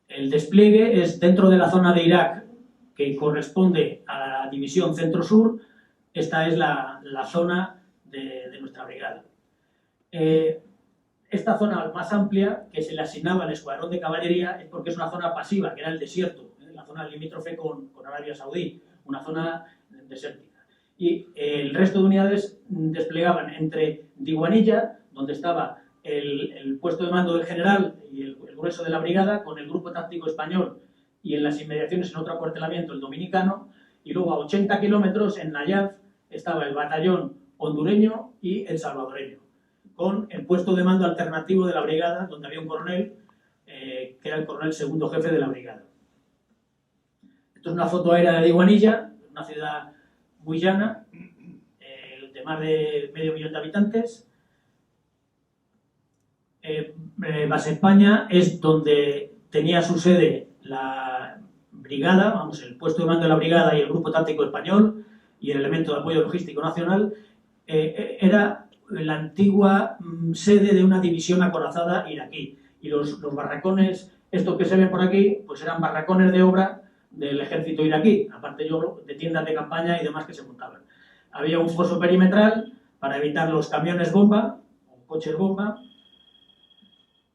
Speaker 2: El despliegue es dentro de la zona de Irak, que corresponde a la división centro-sur. Esta es la zona de nuestra brigada. Esta zona más amplia, que se le asignaba al escuadrón de caballería, es porque es una zona pasiva, que era el desierto, la zona limítrofe con Arabia Saudí, una zona desértica. Y el resto de unidades desplegaban entre Diguanilla, donde estaba el puesto de mando del general y el grueso de la brigada, con el grupo táctico español, y en las inmediaciones, en otro acuartelamiento, el dominicano, y luego a 80 kilómetros en Nayaf estaba el batallón hondureño y el salvadoreño, con el puesto de mando alternativo de la brigada, donde había un coronel, que era el coronel segundo jefe de la brigada. Esto es una foto aérea de Diguanilla, una ciudad muy llana, de más de medio millón de habitantes. Base España es donde tenía su sede la brigada, vamos, el puesto de mando de la brigada y el grupo táctico español y el elemento de apoyo logístico nacional. Era la antigua sede de una división acorazada iraquí, y los barracones, estos que se ven por aquí, pues eran barracones de obra del ejército iraquí, aparte de tiendas de campaña y demás que se montaban. Había un foso perimetral para evitar los camiones bomba o coches bomba,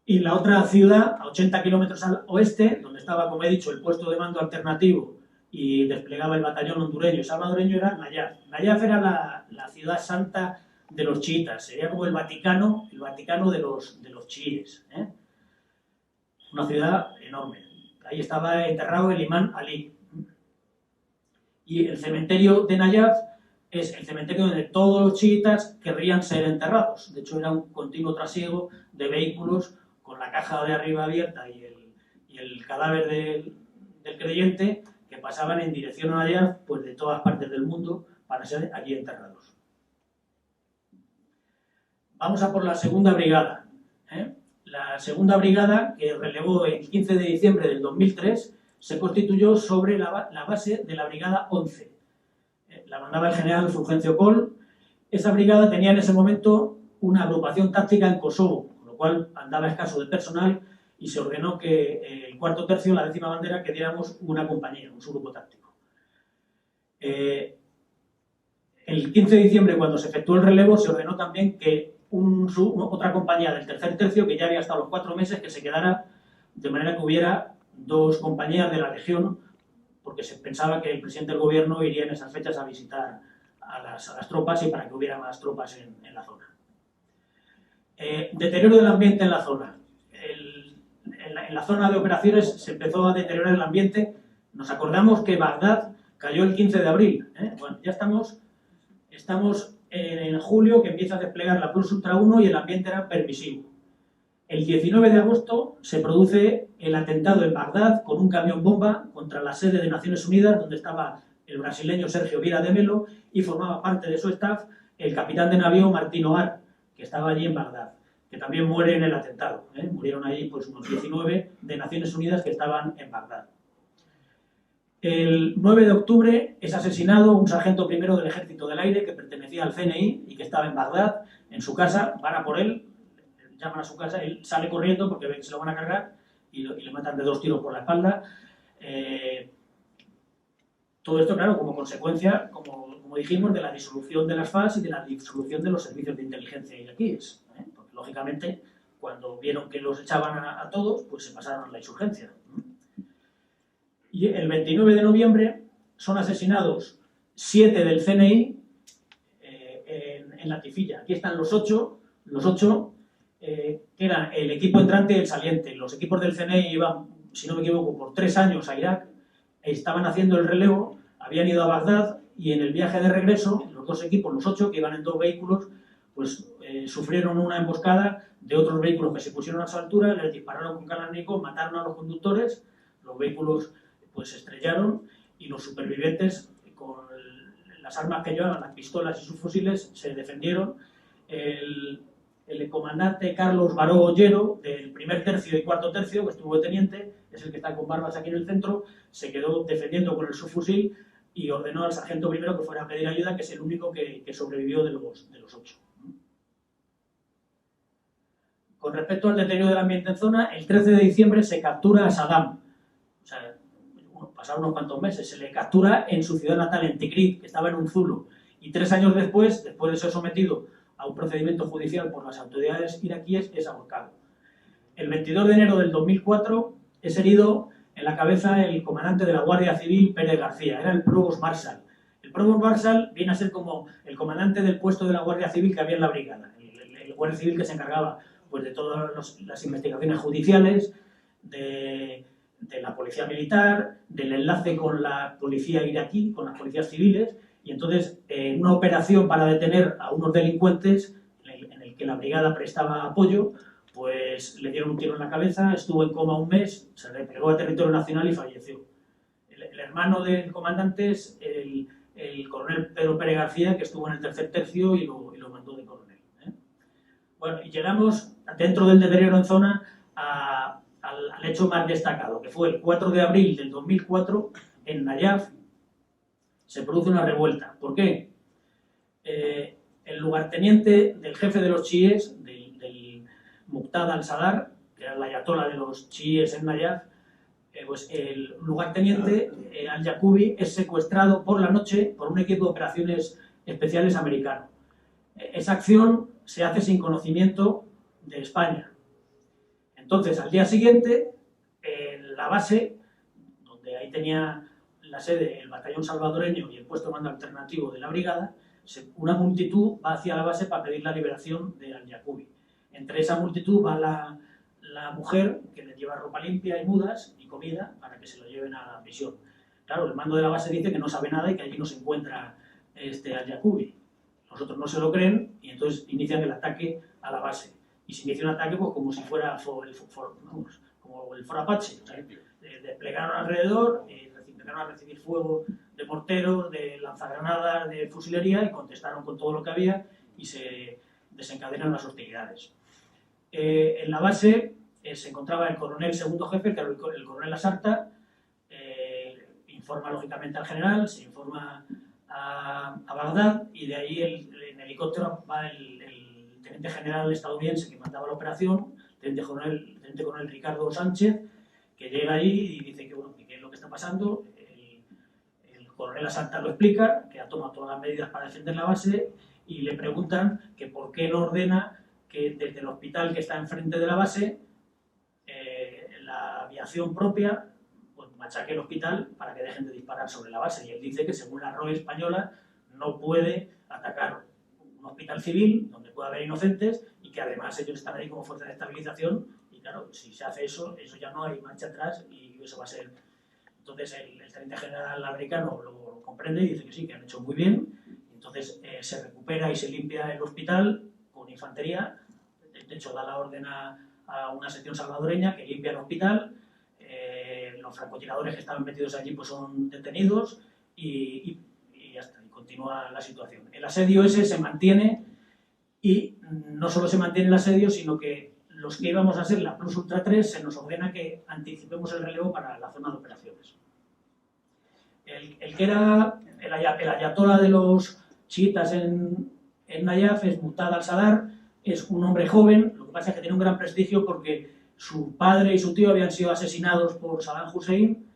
Speaker 2: y la otra ciudad, a 80 kilómetros al oeste, donde estaba, como he dicho, el puesto de mando alternativo y desplegaba el batallón hondureño y salvadoreño, era Nayaf. Nayaf era la ciudad santa de los chiitas, sería como el Vaticano de los chiíes, ¿eh? Una ciudad enorme. Ahí estaba enterrado el imán Ali. Y el cementerio de Nayaf es el cementerio donde todos los chiitas querrían ser enterrados. De hecho, era un continuo trasiego de vehículos con la caja de arriba abierta y el cadáver del creyente, que pasaban en dirección a Nayaf, pues de todas partes del mundo, para ser allí enterrados. Vamos a por la segunda brigada. La segunda brigada, que relevó el 15 de diciembre del 2003, se constituyó sobre la base de la brigada 11. La mandaba el general Fulgencio Coll. Esa brigada tenía en ese momento una agrupación táctica en Kosovo, con lo cual andaba escaso de personal, y se ordenó que el cuarto tercio, la 10ª bandera, que diéramos una compañía, un subgrupo táctico. El 15 de diciembre, cuando se efectuó el relevo, se ordenó también que otra compañía del tercer tercio, que ya había estado los 4 meses, que se quedara, de manera que hubiera 2 compañías de la Legión, porque se pensaba que el presidente del gobierno iría en esas fechas a visitar a las tropas y para que hubiera más tropas en la zona. Deterioro del ambiente en la zona. En la zona de operaciones se empezó a deteriorar el ambiente. Nos acordamos que Bagdad cayó el 15 de abril. Bueno, ya estamos en julio, que empieza a desplegar la Plus Ultra 1 y el ambiente era permisivo. El 19 de agosto se produce el atentado en Bagdad con un camión bomba contra la sede de Naciones Unidas, donde estaba el brasileño Sergio Vieira de Mello y formaba parte de su staff el capitán de navío Martín Oar, que estaba allí en Bagdad, que también muere en el atentado. Murieron allí pues, unos 19 de Naciones Unidas que estaban en Bagdad. El 9 de octubre es asesinado un sargento primero del Ejército del Aire que pertenecía al CNI y que estaba en Bagdad, en su casa, van a por él, llaman a su casa, él sale corriendo porque ven que se lo van a cargar y le matan de 2 tiros por la espalda. Todo esto, claro, como consecuencia, como dijimos, de la disolución de las FARC y de la disolución de los servicios de inteligencia iraquíes. Porque, lógicamente, cuando vieron que los echaban a todos, pues se pasaron a la insurgencia. Y el 29 de noviembre son asesinados 7 del CNI en la Tifilla. Aquí están los 8 que eran el equipo entrante y el saliente. Los equipos del CNI iban, si no me equivoco, por 3 años a Irak, estaban haciendo el relevo, habían ido a Bagdad y en el viaje de regreso, los 2 equipos, los 8, que iban en 2 vehículos, pues sufrieron una emboscada de otros vehículos que se pusieron a su altura, les dispararon con Kalashnikov, mataron a los conductores, los vehículos pues se estrellaron y los supervivientes con las armas que llevaban, las pistolas y sus fusiles, se defendieron. El comandante Carlos Baró Ollero, del 1er tercio y 4º tercio, que estuvo de teniente, es el que está con barbas aquí en el centro, se quedó defendiendo con el subfusil y ordenó al sargento primero que fuera a pedir ayuda, que es el único que sobrevivió de los 8. Con respecto al deterioro del ambiente en zona, el 13 de diciembre se captura a Saddam. O sea, pasaron unos cuantos meses, se le captura en su ciudad natal, en Tikrit, que estaba en un zulo. Y 3 años después de ser sometido a un procedimiento judicial por las autoridades iraquíes, es ahorcado. El 22 de enero del 2004 es herido en la cabeza el comandante de la Guardia Civil, Pérez García, era el Provost Marshal. El Provost Marshal viene a ser como el comandante del puesto de la Guardia Civil que había en la brigada, el Guardia Civil que se encargaba pues, de todas las investigaciones judiciales, de la policía militar, del enlace con la policía iraquí, con las policías civiles, y entonces en una operación para detener a unos delincuentes en el que la brigada prestaba apoyo, pues le dieron un tiro en la cabeza, estuvo en coma 1 mes, se replegó a territorio nacional y falleció. El hermano del comandante es el coronel Pedro Pérez García, que estuvo en el 3er tercio y lo mandó de coronel. Bueno, y llegamos dentro del deterioro en zona al hecho más destacado, que fue el 4 de abril del 2004, en Nayaf, se produce una revuelta. ¿Por qué? El lugarteniente del jefe de los chiíes, del Muqtada al-Sadr, que era el ayatolá de los chiíes en Nayaf, pues el lugarteniente al-Yaqubi es secuestrado por la noche por un equipo de operaciones especiales americano. Esa acción se hace sin conocimiento de España. Entonces, al día siguiente, en la base, donde ahí tenía la sede el batallón salvadoreño y el puesto de mando alternativo de la brigada, una multitud va hacia la base para pedir la liberación de al-Yaqubi. Entre esa multitud va la mujer que le lleva ropa limpia y mudas y comida para que se lo lleven a la prisión. Claro, el mando de la base dice que no sabe nada y que allí no se encuentra al-Yaqubi. Los otros no se lo creen y entonces inician el ataque a la base. Y se inicia un ataque pues, como si fuera como el Foro Apache. O sea, desplegaron alrededor, empezaron a recibir fuego de morteros, de lanzagranadas, de fusilería y contestaron con todo lo que había y se desencadenaron las hostilidades. En la base se encontraba el coronel segundo jefe, que era el coronel Lasarta, informa lógicamente al general, se informa a Bagdad y de ahí en helicóptero va el teniente general estadounidense que mandaba la operación, teniente coronel Ricardo Sánchez, que llega ahí y dice que, bueno, qué es lo que está pasando. El coronel Lasarta lo explica, que ha tomado todas las medidas para defender la base y le preguntan que por qué no ordena que desde el hospital que está enfrente de la base aviación propia pues machaque el hospital para que dejen de disparar sobre la base. Y él dice que según la ROE española no puede atacar un hospital civil donde pueda haber inocentes y que además ellos están ahí como fuerza de estabilización y claro, si se hace eso ya no hay marcha atrás y eso va a ser... Entonces el teniente general americano lo comprende y dice que sí, que han hecho muy bien. Entonces se recupera y se limpia el hospital con infantería. De hecho da la orden a una sección salvadoreña que limpia el hospital. Los francotiradores que estaban metidos allí pues son detenidos y ya está, y continúa la situación. El asedio ese se mantiene y no solo se mantiene el asedio, sino que los que íbamos a ser la Plus Ultra 3 se nos ordena que anticipemos el relevo para la zona de operaciones. El que era el ayatolá de los chiitas en Nayaf es Muqtada al-Sadr, es un hombre joven, lo que pasa es que tiene un gran prestigio porque su padre y su tío habían sido asesinados por Saddam Hussein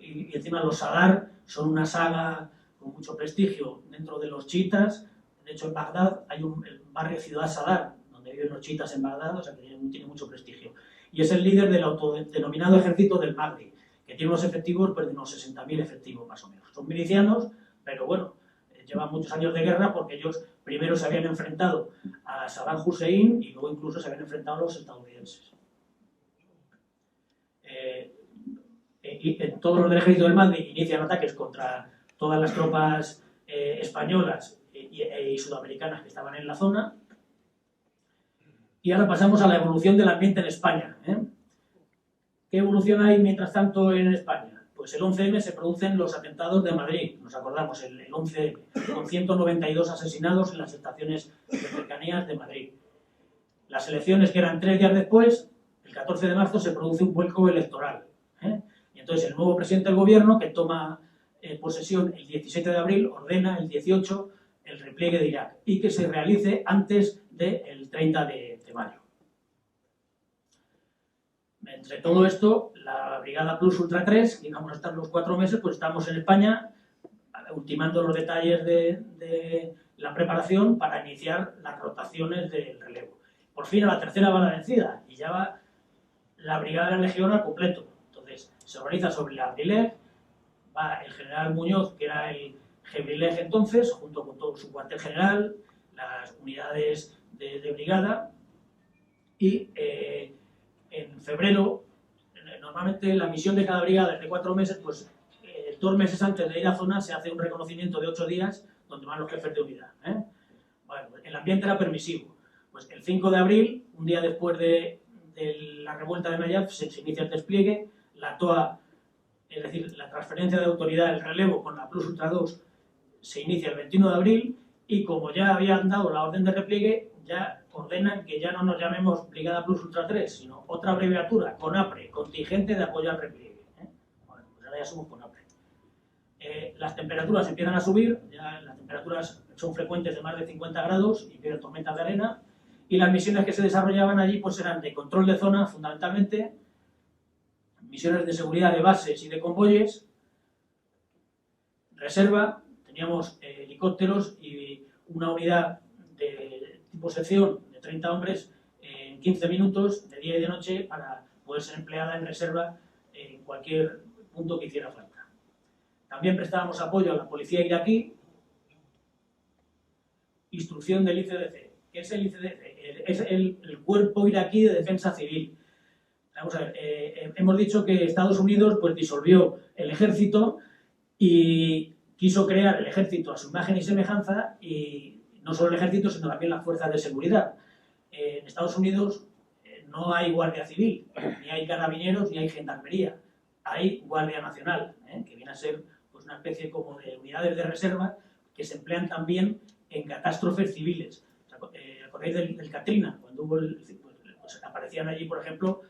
Speaker 2: y encima los Sadr son una saga con mucho prestigio dentro de los chiitas. De hecho en Bagdad hay el barrio Ciudad Sadr, donde viven los chiitas en Bagdad, o sea que tiene mucho prestigio. Y es el líder del autodenominado ejército del Mahdi, que tiene unos efectivos pues, de unos 60.000 efectivos más o menos. Son milicianos, pero bueno, llevan muchos años de guerra porque ellos primero se habían enfrentado a Saddam Hussein y luego incluso se habían enfrentado a los estadounidenses. Y todos los del ejército del Mahdi inician ataques contra todas las tropas españolas y sudamericanas que estaban en la zona. Y ahora pasamos a la evolución del ambiente en España. ¿Qué evolución hay mientras tanto en España? Pues el 11M se producen los atentados de Madrid, nos acordamos, el 11M, con 192 asesinados en las estaciones de cercanías de Madrid. Las elecciones que eran 3 días después, el 14 de marzo, se produce un vuelco electoral. Y entonces el nuevo presidente del gobierno, que toma posesión el 17 de abril, ordena el 18 el repliegue de Irak y que se realice antes del 30 de mayo. Entre todo esto, la Brigada Plus Ultra 3, que íbamos a estar los 4 meses, pues estamos en España ultimando los detalles de la preparación para iniciar las rotaciones del relevo. Por fin a la tercera va la vencida y ya va la Brigada de la Legión al completo. Entonces se organiza sobre la Abrilev, va el general Muñoz, que era el Gebrilev entonces, junto con todo su cuartel general, las unidades de brigada y en febrero, normalmente la misión de cada brigada es de 4 meses, pues 2 meses antes de ir a zona se hace un reconocimiento de 8 días donde van los jefes de unidad. Bueno, el ambiente era permisivo. Pues el 5 de abril, un día después de la revuelta de Nayaf, se inicia el despliegue, la TOA, es decir, la transferencia de autoridad, el relevo con la Plus Ultra 2, se inicia el 21 de abril y como ya habían dado la orden de repliegue, ya ordenan que ya no nos llamemos Brigada Plus Ultra 3, sino otra abreviatura, CONAPRE, Contingente de Apoyo al Repliegue. Bueno, pues ahora ya somos CONAPRE. Las temperaturas empiezan a subir, ya las temperaturas son frecuentes de más de 50 grados y vienen tormentas de arena, y las misiones que se desarrollaban allí pues eran de control de zona, fundamentalmente, misiones de seguridad de bases y de convoyes, reserva, teníamos helicópteros y una unidad de tipo sección de 30 hombres en 15 minutos de día y de noche para poder ser empleada en reserva en cualquier punto que hiciera falta. También prestábamos apoyo a la policía iraquí, instrucción del ICDC. ¿Qué es el ICDC? Es el Cuerpo Iraquí de Defensa Civil. Vamos a ver, hemos dicho que Estados Unidos pues, disolvió el ejército y quiso crear el ejército a su imagen y semejanza, y no solo el ejército, sino también las fuerzas de seguridad. En Estados Unidos no hay guardia civil, ni hay carabineros, ni hay gendarmería. Hay Guardia Nacional, que viene a ser pues, una especie como de unidades de reserva que se emplean también en catástrofes civiles. ¿Acordáis del Katrina? Cuando hubo pues aparecían allí, por ejemplo,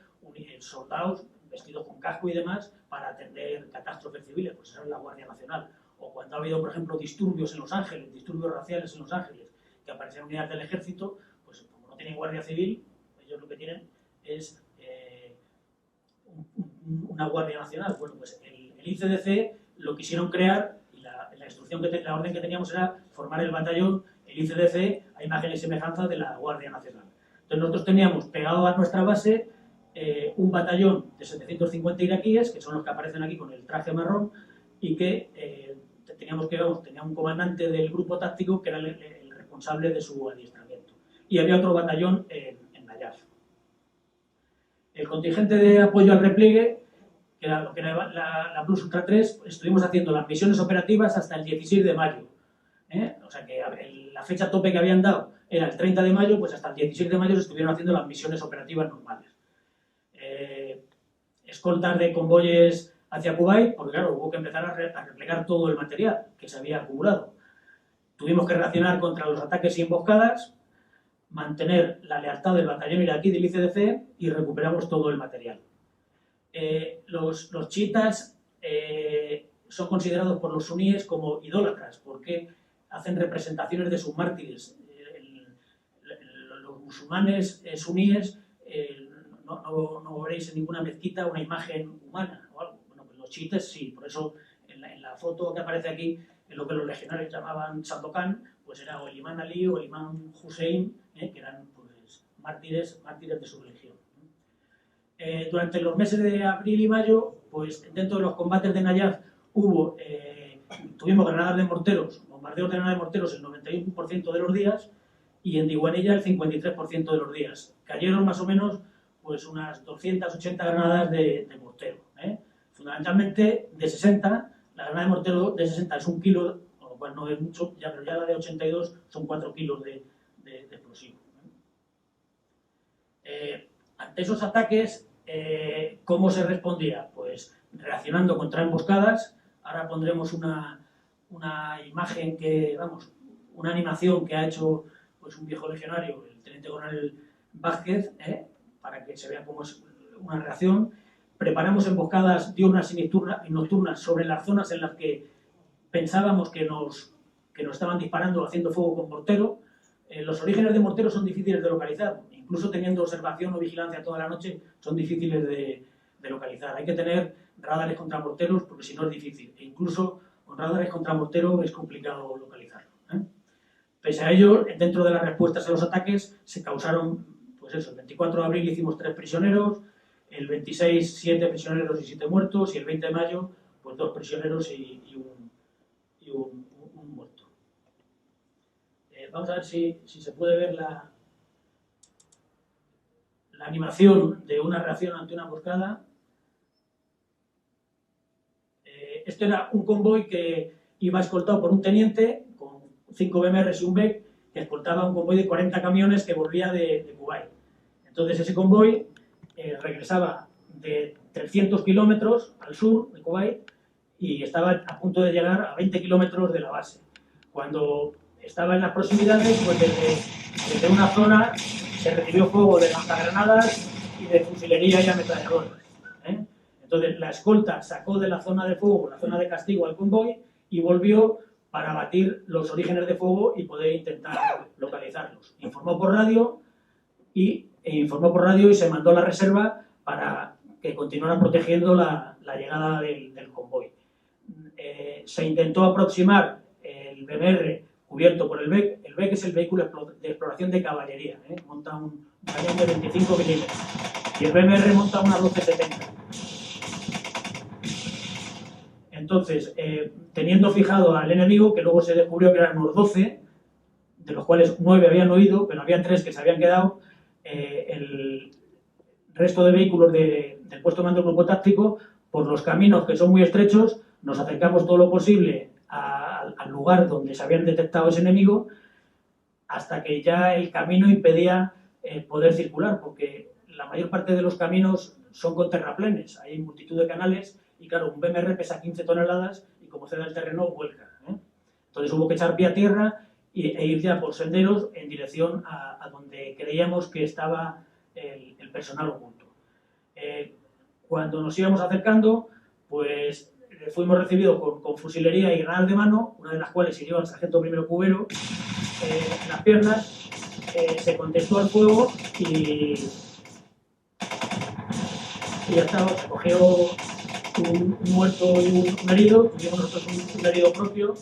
Speaker 2: soldados vestidos con casco y demás para atender catástrofes civiles, pues esa es la Guardia Nacional. O cuando ha habido, por ejemplo, disturbios en Los Ángeles, disturbios raciales en Los Ángeles, que aparecen unidades del ejército, pues como no tienen guardia civil, ellos lo que tienen es una Guardia Nacional. Bueno, pues el ICDC lo quisieron crear y la la orden que teníamos era formar el batallón, el ICDC, a imagen y semejanza de la Guardia Nacional. Entonces nosotros teníamos pegado a nuestra base un batallón de 750 iraquíes, que son los que aparecen aquí con el traje marrón, y que tenía un comandante del grupo táctico que era el responsable de su adiestramiento. Y había otro batallón en Nayaf. El contingente de apoyo al repliegue, que era lo que era la Plus Ultra 3, estuvimos haciendo las misiones operativas hasta el 16 de mayo. O sea que la fecha tope que habían dado era el 30 de mayo, pues hasta el 16 de mayo se estuvieron haciendo las misiones operativas normales. Escoltas de convoyes hacia Kuwait, porque claro, hubo que empezar a replegar todo el material que se había acumulado. Tuvimos que reaccionar contra los ataques y emboscadas, mantener la lealtad del batallón iraquí del ICDC y recuperamos todo el material. Los chiitas son considerados por los suníes como idólatras, porque hacen representaciones de sus mártires. Los musulmanes suníes no veréis en ninguna mezquita una imagen humana o algo. Bueno, pues los chiitas sí, por eso en la foto que aparece aquí, en lo que los legionarios llamaban Sandokan, pues era o el imán Ali o el imán Hussein, que eran pues, mártires de su religión. Durante los meses de abril y mayo, pues dentro de los combates de Nayaf tuvimos granadas de morteros, bombardeos de granadas de morteros el 91% de los días y en Diwanilla el 53% de los días. Cayeron más o menos pues unas 280 granadas de mortero. Fundamentalmente de 60, la granada de mortero de 60 es 1 kilo, con lo cual no es mucho, pero ya la de 82 son 4 kilos de explosivo. Ante esos ataques, ¿cómo se respondía? Pues reaccionando contra emboscadas. Ahora pondremos una imagen una animación que ha hecho pues, un viejo legionario, el teniente coronel Vázquez, para que se vea cómo es una reacción. Preparamos emboscadas diurnas y nocturnas sobre las zonas en las que pensábamos que nos estaban disparando haciendo fuego con mortero. Los orígenes de mortero son difíciles de localizar, incluso teniendo observación o vigilancia toda la noche son difíciles de localizar. Hay que tener radares contra morteros porque si no es difícil, e incluso con radares contra mortero es complicado localizarlo. Pese a ello, dentro de las respuestas a los ataques se causaron, pues eso, el 24 de abril hicimos 3 prisioneros, el 26 7 prisioneros y 7 muertos y el 20 de mayo pues 2 prisioneros y un muerto. Vamos a ver si se puede ver la animación de una reacción ante una emboscada. Esto era un convoy que iba escoltado por un teniente con 5 BMRs y un BEC que escoltaba un convoy de 40 camiones que volvía de Kuwait. Entonces ese convoy regresaba de 300 kilómetros al sur de Kuwait y estaba a punto de llegar a 20 kilómetros de la base. Cuando estaba en las proximidades, pues desde una zona se recibió fuego de lanzagranadas y de fusilería y ametralladoras. Entonces la escolta sacó de la zona de fuego, la zona de castigo al convoy y volvió para abatir los orígenes de fuego y poder intentar localizarlos. Informó por radio y se mandó la reserva para que continuaran protegiendo la llegada del convoy. Se intentó aproximar el BMR cubierto por el BEC. El BEC es el vehículo de exploración de caballería, monta un cañón de 25 milímetros y el BMR monta una 1270. Entonces, teniendo fijado al enemigo, que luego se descubrió que eran unos 12, de los cuales 9 habían huido, pero había 3 que se habían quedado, el resto de vehículos del puesto de mando del grupo táctico, por los caminos que son muy estrechos, nos acercamos todo lo posible al lugar donde se habían detectado ese enemigo, hasta que ya el camino impedía poder circular, porque la mayor parte de los caminos son con terraplenes, hay multitud de canales, y claro, un BMR pesa 15 toneladas y como cede el terreno, vuelca. Entonces hubo que echar pie a tierra e ir ya por senderos en dirección a donde creíamos que estaba el personal oculto. Cuando nos íbamos acercando, pues fuimos recibidos con fusilería y granadas de mano, una de las cuales hirió al sargento primero Cubero en las piernas, se contestó al fuego y ya estaba, se cogió un muerto y un herido, tuvimos nosotros un herido propio.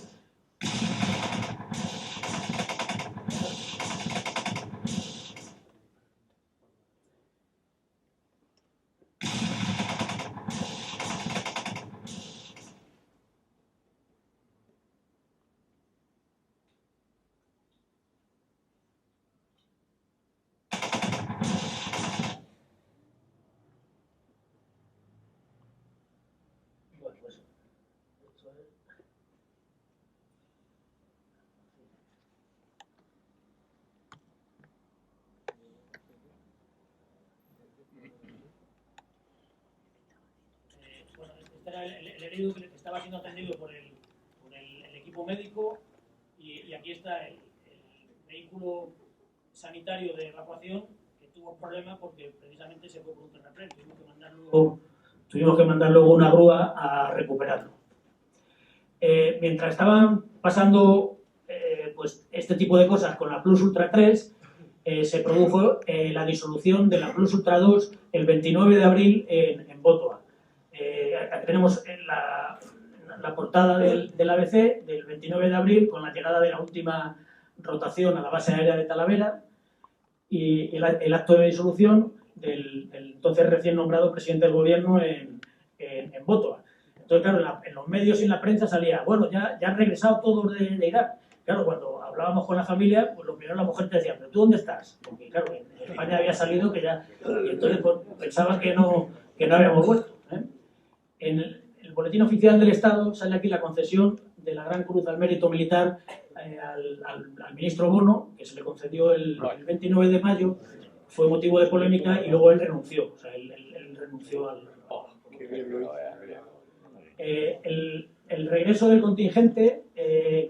Speaker 2: pues, bueno, este era el herido que estaba siendo atendido por el equipo médico y aquí está el vehículo sanitario de evacuación que tuvo problemas porque precisamente se fue por un terraplén. Tuvimos que mandar luego una grúa a recuperarlo. Mientras estaban pasando pues este tipo de cosas con la Plus Ultra 3, se produjo la disolución de la Plus Ultra 2 el 29 de abril en Botoa. Aquí tenemos la portada del ABC del 29 de abril con la llegada de la última rotación a la base aérea de Talavera y el acto de disolución del entonces recién nombrado presidente del gobierno en Botoa. Entonces, claro, en los medios y en la prensa salía, bueno, ya han regresado todos de Irak. Claro, cuando hablábamos con la familia, pues lo primero la mujer te decía, ¿pero tú dónde estás? Porque, claro, en España había salido que ya... Y entonces pues, pensaban que no habíamos vuelto. En el boletín oficial del Estado sale aquí la concesión de la Gran Cruz al Mérito Militar al ministro Bono, que se le concedió el 29 de mayo, fue motivo de polémica y luego él renunció. O sea, él renunció al... El regreso del contingente,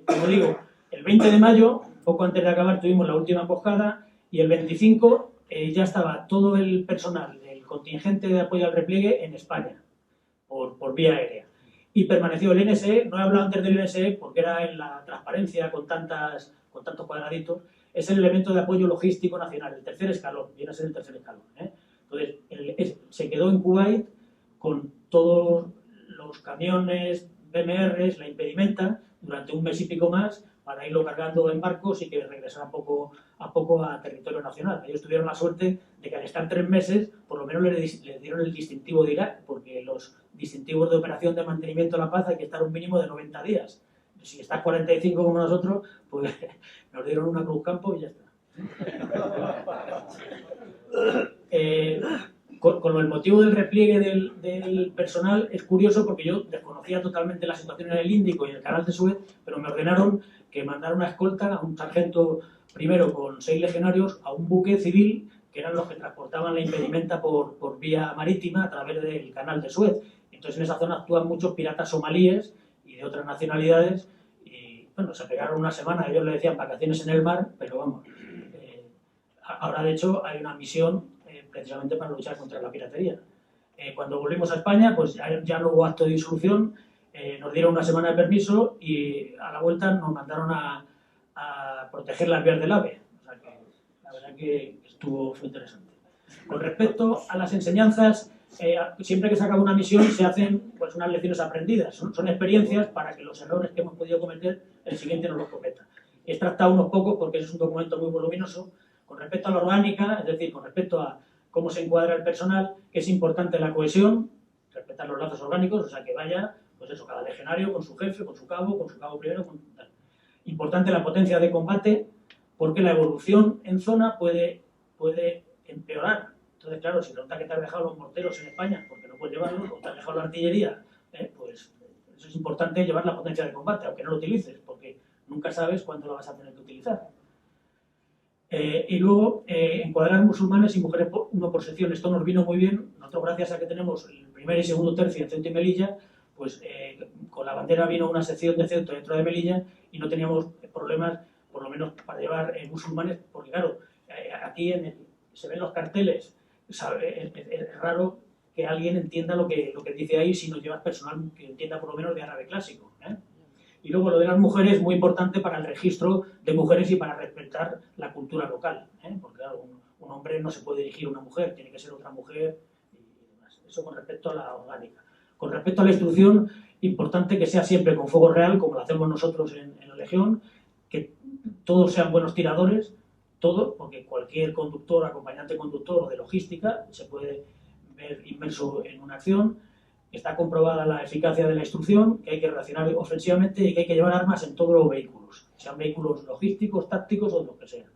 Speaker 2: como digo, el 20 de mayo, poco antes de acabar, tuvimos la última emboscada y el 25 ya estaba todo el personal del contingente de apoyo al repliegue en España, por vía aérea. Y permaneció el NSE, no he hablado antes del NSE porque era en la transparencia con tantos cuadraditos, es el elemento de apoyo logístico nacional, el tercer escalón, viene a ser el tercer escalón. Entonces, se quedó en Kuwait con todos los camiones, BMRs, la impedimenta, durante un mes y pico más, para irlo cargando en barcos y que regresara poco a poco a territorio nacional. Ellos tuvieron la suerte de que al estar 3 meses, por lo menos les dieron el distintivo de Irak, porque los distintivos de operación de mantenimiento de la paz hay que estar un mínimo de 90 días. Si estás 45 como nosotros, pues nos dieron una Cruz Campo y ya está. Con el motivo del repliegue del personal es curioso porque yo desconocía totalmente la situación en el Índico y en el Canal de Suez, pero me ordenaron que mandara una escolta a un sargento primero con 6 legionarios a un buque civil que eran los que transportaban la impedimenta por vía marítima a través del Canal de Suez. Entonces en esa zona actúan muchos piratas somalíes y de otras nacionalidades y bueno, se pegaron una semana, ellos le decían vacaciones en el mar, pero vamos, ahora de hecho hay una misión precisamente para luchar contra la piratería. Cuando volvimos a España, pues ya no hubo acto de disolución, nos dieron una semana de permiso y a la vuelta nos mandaron a proteger las vías del AVE. O sea que la verdad que fue interesante. Con respecto a las enseñanzas, siempre que se acaba una misión se hacen pues, unas lecciones aprendidas. Son experiencias para que los errores que hemos podido cometer, el siguiente no los cometa. He extractado unos pocos porque es un documento muy voluminoso. Con respecto a la orgánica, es decir, con respecto a cómo se encuadra el personal, que es importante la cohesión, respetar los lazos orgánicos, o sea, que vaya, pues eso, cada legionario con su jefe, con su cabo primero. Importante la potencia de combate, porque la evolución en zona puede empeorar. Entonces, claro, si nota que te has dejado los morteros en España, porque no puedes llevarlos, o te has dejado la artillería, pues eso es importante llevar la potencia de combate, aunque no lo utilices, porque nunca sabes cuándo lo vas a tener que utilizar. Y luego, encuadrar musulmanes y mujeres uno por sección. Esto nos vino muy bien. Nosotros, gracias a que tenemos el primer y segundo tercio en Ceuta y Melilla, pues con la bandera vino una sección de Ceuta dentro de Melilla y no teníamos problemas, por lo menos para llevar musulmanes, porque claro, aquí se ven los carteles, es raro que alguien entienda lo que dice ahí si no llevas personal que entienda por lo menos de árabe clásico. Y luego lo de las mujeres es muy importante para el registro de mujeres y para respetar la cultura local, porque claro, un hombre no se puede dirigir a una mujer, tiene que ser otra mujer y demás. Eso con respecto a la orgánica. Con respecto a la instrucción, importante que sea siempre con fuego real, como lo hacemos nosotros en la Legión, que todos sean buenos tiradores, todos, porque cualquier conductor, acompañante conductor o de logística se puede ver inmerso en una acción. Está comprobada la eficacia de la instrucción, que hay que reaccionar ofensivamente y que hay que llevar armas en todos los vehículos, sean vehículos logísticos, tácticos o lo que sea.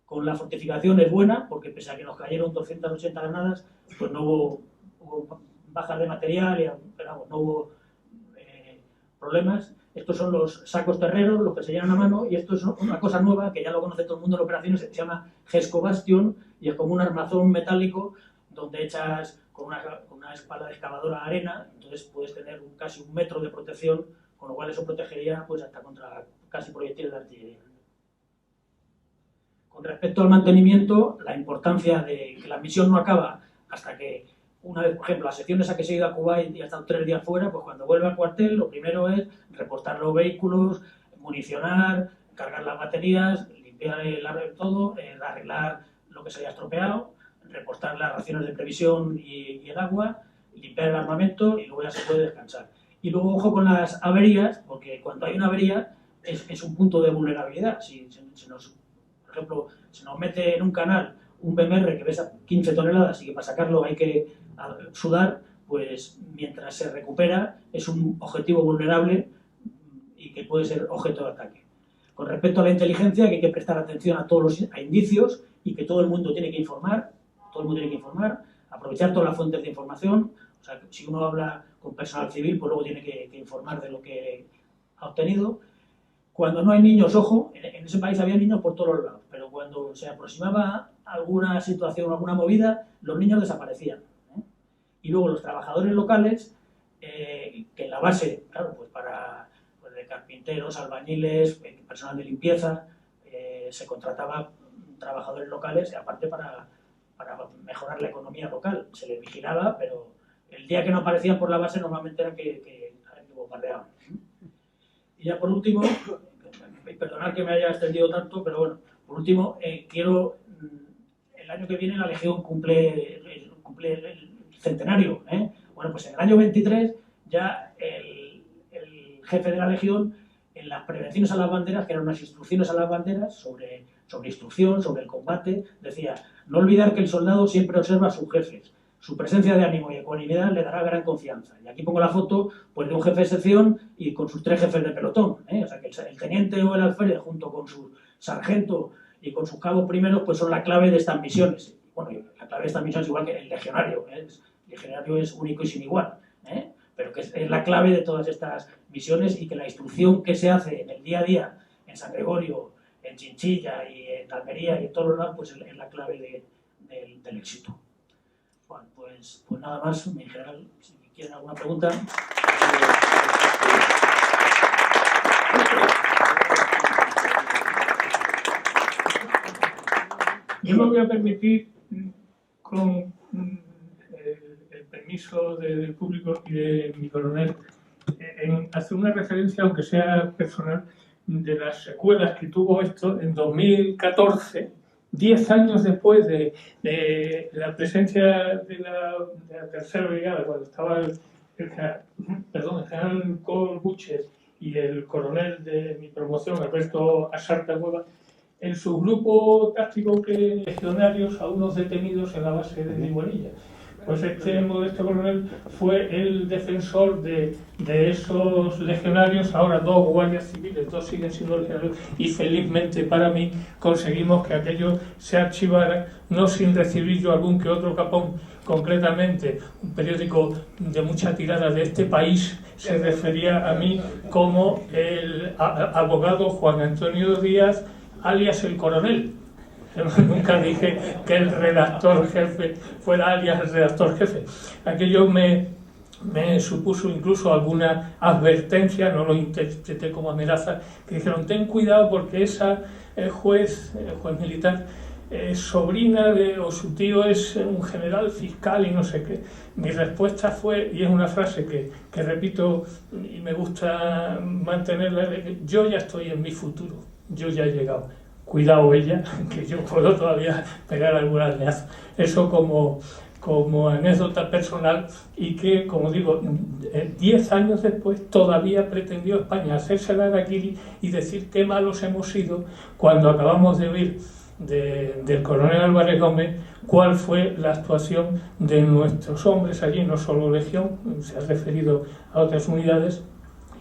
Speaker 2: Con la fortificación es buena, porque pese a que nos cayeron 280 granadas, pues no hubo bajas de material, pero no problemas. Estos son los sacos terreros, los que se llevan a mano, y esto es una cosa nueva que ya lo conoce todo el mundo en operaciones, se llama Gescobastion, y es como un armazón metálico donde echas con una espalda de excavadora arena, entonces puedes tener casi 1 metro de protección, con lo cual eso protegería pues hasta contra casi proyectiles de artillería. Con respecto al mantenimiento, la importancia de que la misión no acaba hasta que, una vez, por ejemplo, las secciones a que se ha ido a Kuwait y ha estado 3 días fuera, pues cuando vuelve al cuartel lo primero es reportar los vehículos, municionar, cargar las baterías, limpiar todo, arreglar lo que se haya estropeado, reportar las raciones de previsión y el agua, limpiar el armamento y luego ya se puede descansar. Y luego ojo con las averías, porque cuando hay una avería es un punto de vulnerabilidad. Si por ejemplo, se nos mete en un canal un BMR que pesa 15 toneladas y que para sacarlo hay que sudar, pues mientras se recupera es un objetivo vulnerable y que puede ser objeto de ataque. Con respecto a la inteligencia, que hay que prestar atención a todos los indicios y que todo el mundo tiene que informar, aprovechar todas las fuentes de información. O sea, si uno habla con personal civil, pues luego tiene que informar de lo que ha obtenido. Cuando no hay niños, ojo, en ese país había niños por todos lados, pero cuando se aproximaba alguna situación, alguna movida, los niños desaparecían. Y luego los trabajadores locales, que en la base, claro, pues para de carpinteros, albañiles, personal de limpieza, se contrataba trabajadores locales, aparte para mejorar la economía local. Se les vigilaba, pero el día que no aparecían por la base normalmente era que bombardeaban. Y ya por último, perdonad que me haya extendido tanto, pero bueno, por último, el año que viene la Legión cumple el centenario. Bueno, pues en el año 23 ya el jefe de la Legión, en las prevenciones a las banderas, que eran unas instrucciones a las banderas sobre instrucción, sobre el combate, decía: no olvidar que el soldado siempre observa a sus jefes. Su presencia de ánimo y ecuanimidad le dará gran confianza. Y aquí pongo la foto pues, de un jefe de sección y con sus 3 jefes de pelotón. O sea que el teniente o el alférez, junto con su sargento y con sus cabos primeros, pues son la clave de estas misiones. Bueno, la clave de estas misiones es igual que el legionario. El legionario es único y sin igual. Pero que es la clave de todas estas misiones, y que la instrucción que se hace en el día a día, en San Gregorio, en Chinchilla y en Almería y en todos los lados, pues es la clave del éxito. Bueno, pues nada más, en general, si quieren alguna pregunta.
Speaker 1: Yo me voy a permitir, con el permiso del público y de mi coronel, hacer una referencia, aunque sea personal, de las secuelas que tuvo esto en 2014, 10 años después de la presencia de la tercera brigada, cuando estaba el general Col Butcher y el coronel de mi promoción, Alberto Asarta Cueva, en su grupo táctico de legionarios a unos detenidos en la base de Iguanilla. Pues este modesto coronel fue el defensor de esos legionarios, ahora 2 guardias civiles, 2 siguen siendo legionarios, y felizmente para mí conseguimos que aquello se archivara, no sin recibir yo algún que otro capón. Concretamente, un periódico de mucha tirada de este país se refería a mí como el abogado Juan Antonio Díaz, alias el coronel. Nunca dije que el redactor jefe fuera alias el redactor jefe. Aquello me supuso incluso alguna advertencia, no lo interpreté como amenaza, que dijeron: ten cuidado porque esa juez militar, sobrina o su tío es un general fiscal y no sé qué. Mi respuesta fue, y es una frase que repito y me gusta mantenerla: yo ya estoy en mi futuro, yo ya he llegado. Cuidado ella, que yo puedo todavía pegar algún alneazo. Eso como anécdota personal, y que, como digo, 10 años después todavía pretendió España hacerse la araquiri y decir qué malos hemos sido cuando acabamos de oír del coronel Álvarez Gómez cuál fue la actuación de nuestros hombres allí, no solo Legión, se ha referido a otras unidades,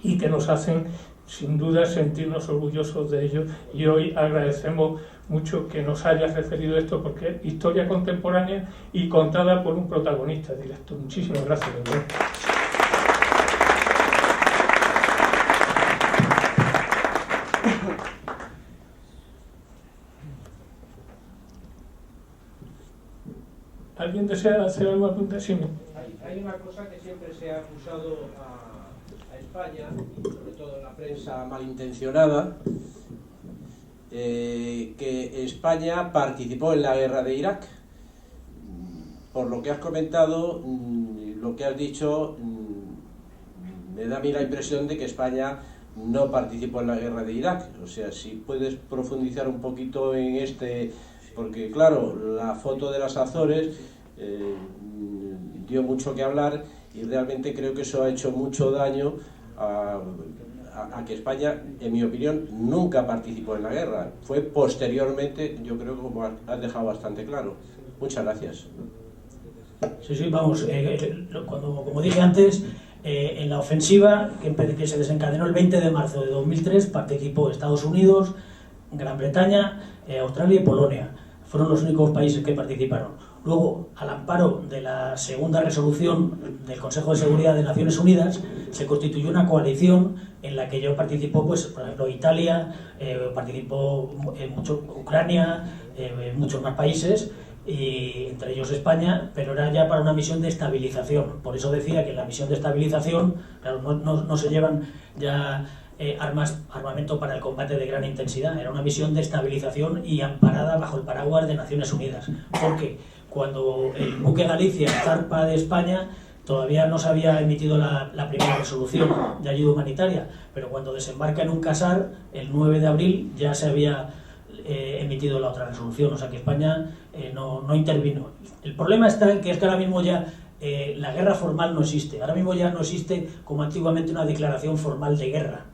Speaker 1: y que nos hacen sin duda sentirnos orgullosos de ello. Y hoy agradecemos mucho que nos hayas referido esto, porque es historia contemporánea y contada por un protagonista directo. Muchísimas gracias. hacer algún apunte? Sí.
Speaker 3: Hay una cosa que siempre se ha acusado a España, sobre todo en la prensa malintencionada, que España participó en la guerra de Irak. Por lo que has comentado, lo que has dicho, me da a mí la impresión de que España no participó en la guerra de Irak. O sea, si puedes profundizar un poquito en porque claro, la foto de las Azores dio mucho que hablar y realmente creo que eso ha hecho mucho daño a que España, en mi opinión, nunca participó en la guerra. Fue posteriormente, yo creo que como has dejado bastante claro. Muchas gracias.
Speaker 2: Sí, vamos, como dije antes, en la ofensiva que se desencadenó el 20 de marzo de 2003 participó Estados Unidos, Gran Bretaña, Australia y Polonia. Fueron los únicos países que participaron. Luego, al amparo de la segunda resolución del Consejo de Seguridad de Naciones Unidas, se constituyó una coalición en la que yo participó, pues, por ejemplo, Italia, participó Ucrania, muchos más países, y entre ellos España, pero era ya para una misión de estabilización. Por eso decía que en la misión de estabilización, claro, no se llevan ya armamento para el combate de gran intensidad. Era una misión de estabilización y amparada bajo el paraguas de Naciones Unidas. Porque cuando el buque Galicia zarpa de España, todavía no se había emitido la primera resolución de ayuda humanitaria, pero cuando desembarca en un casar, el 9 de abril, ya se había emitido la otra resolución, o sea que España no intervino. El problema está en que es que ahora mismo ya la guerra formal no existe. Ahora mismo ya no existe como antiguamente una declaración formal de guerra,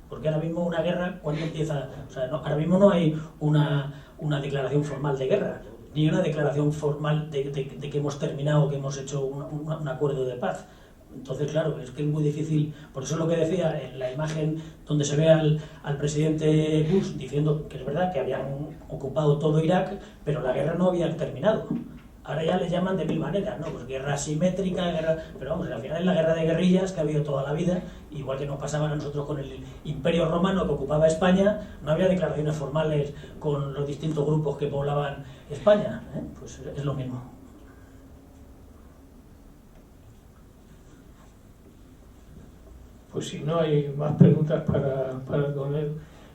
Speaker 2: porque ahora mismo una guerra, ¿cuándo empieza? O sea, ahora mismo no hay una declaración formal de guerra, ni una declaración formal de que hemos terminado, que hemos hecho un acuerdo de paz. Entonces, claro, es que es muy difícil. Por eso es lo que decía en la imagen donde se ve al presidente Bush diciendo que es verdad que habían ocupado todo Irak, pero la guerra no había terminado. Ahora ya le llaman de mil maneras, ¿no? Pues guerra asimétrica, pero vamos, al final es la guerra de guerrillas que ha habido toda la vida, igual que nos pasaban a nosotros con el Imperio Romano que ocupaba España, no había declaraciones formales con los distintos grupos que poblaban España, ¿eh? Pues es lo mismo.
Speaker 1: Pues si no hay más preguntas para el coronel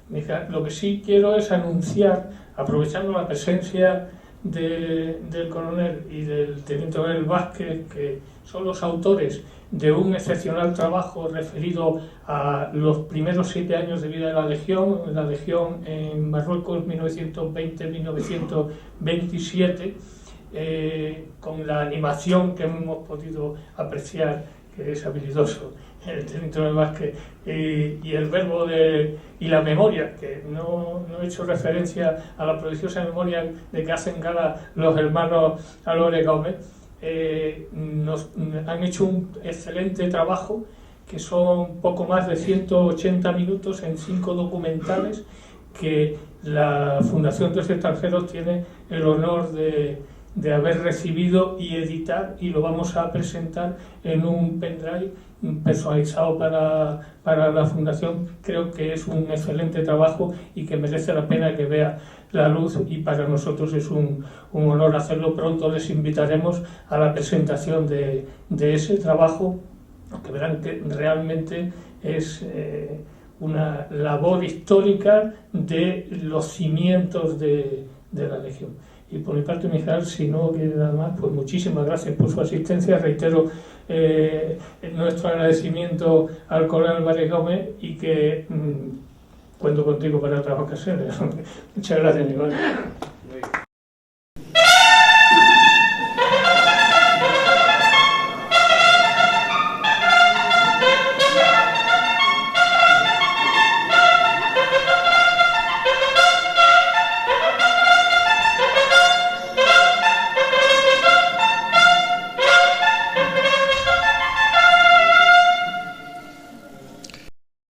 Speaker 1: Mijael, lo que sí quiero es anunciar, aprovechando la presencia del coronel y del teniente coronel Vázquez, que son los autores de un excepcional trabajo referido a los primeros 7 años de vida de la Legión en Marruecos 1920-1927, con la animación que hemos podido apreciar, que es habilidoso el teniente coronel Vázquez, y el verbo y la memoria, que no he hecho referencia a la prodigiosa memoria de que hacen gala los hermanos Álvarez Gómez. Nos han hecho un excelente trabajo, que son poco más de 180 minutos en 5 documentales que la Fundación Tres Extranjeros tiene el honor de haber recibido y editar, y lo vamos a presentar en un pendrive personalizado para la Fundación. Creo que es un excelente trabajo y que merece la pena que vea la luz, y para nosotros es un honor hacerlo. Pronto les invitaremos a la presentación de ese trabajo, que verán que realmente es una labor histórica de los cimientos de la Legión. Y por mi parte, Mijael, si no quiere nada más, pues muchísimas gracias por su asistencia. Reitero nuestro agradecimiento al coronel Álvarez Gómez, y que cuento contigo para otras ocasiones. Muchas gracias, Nicolás.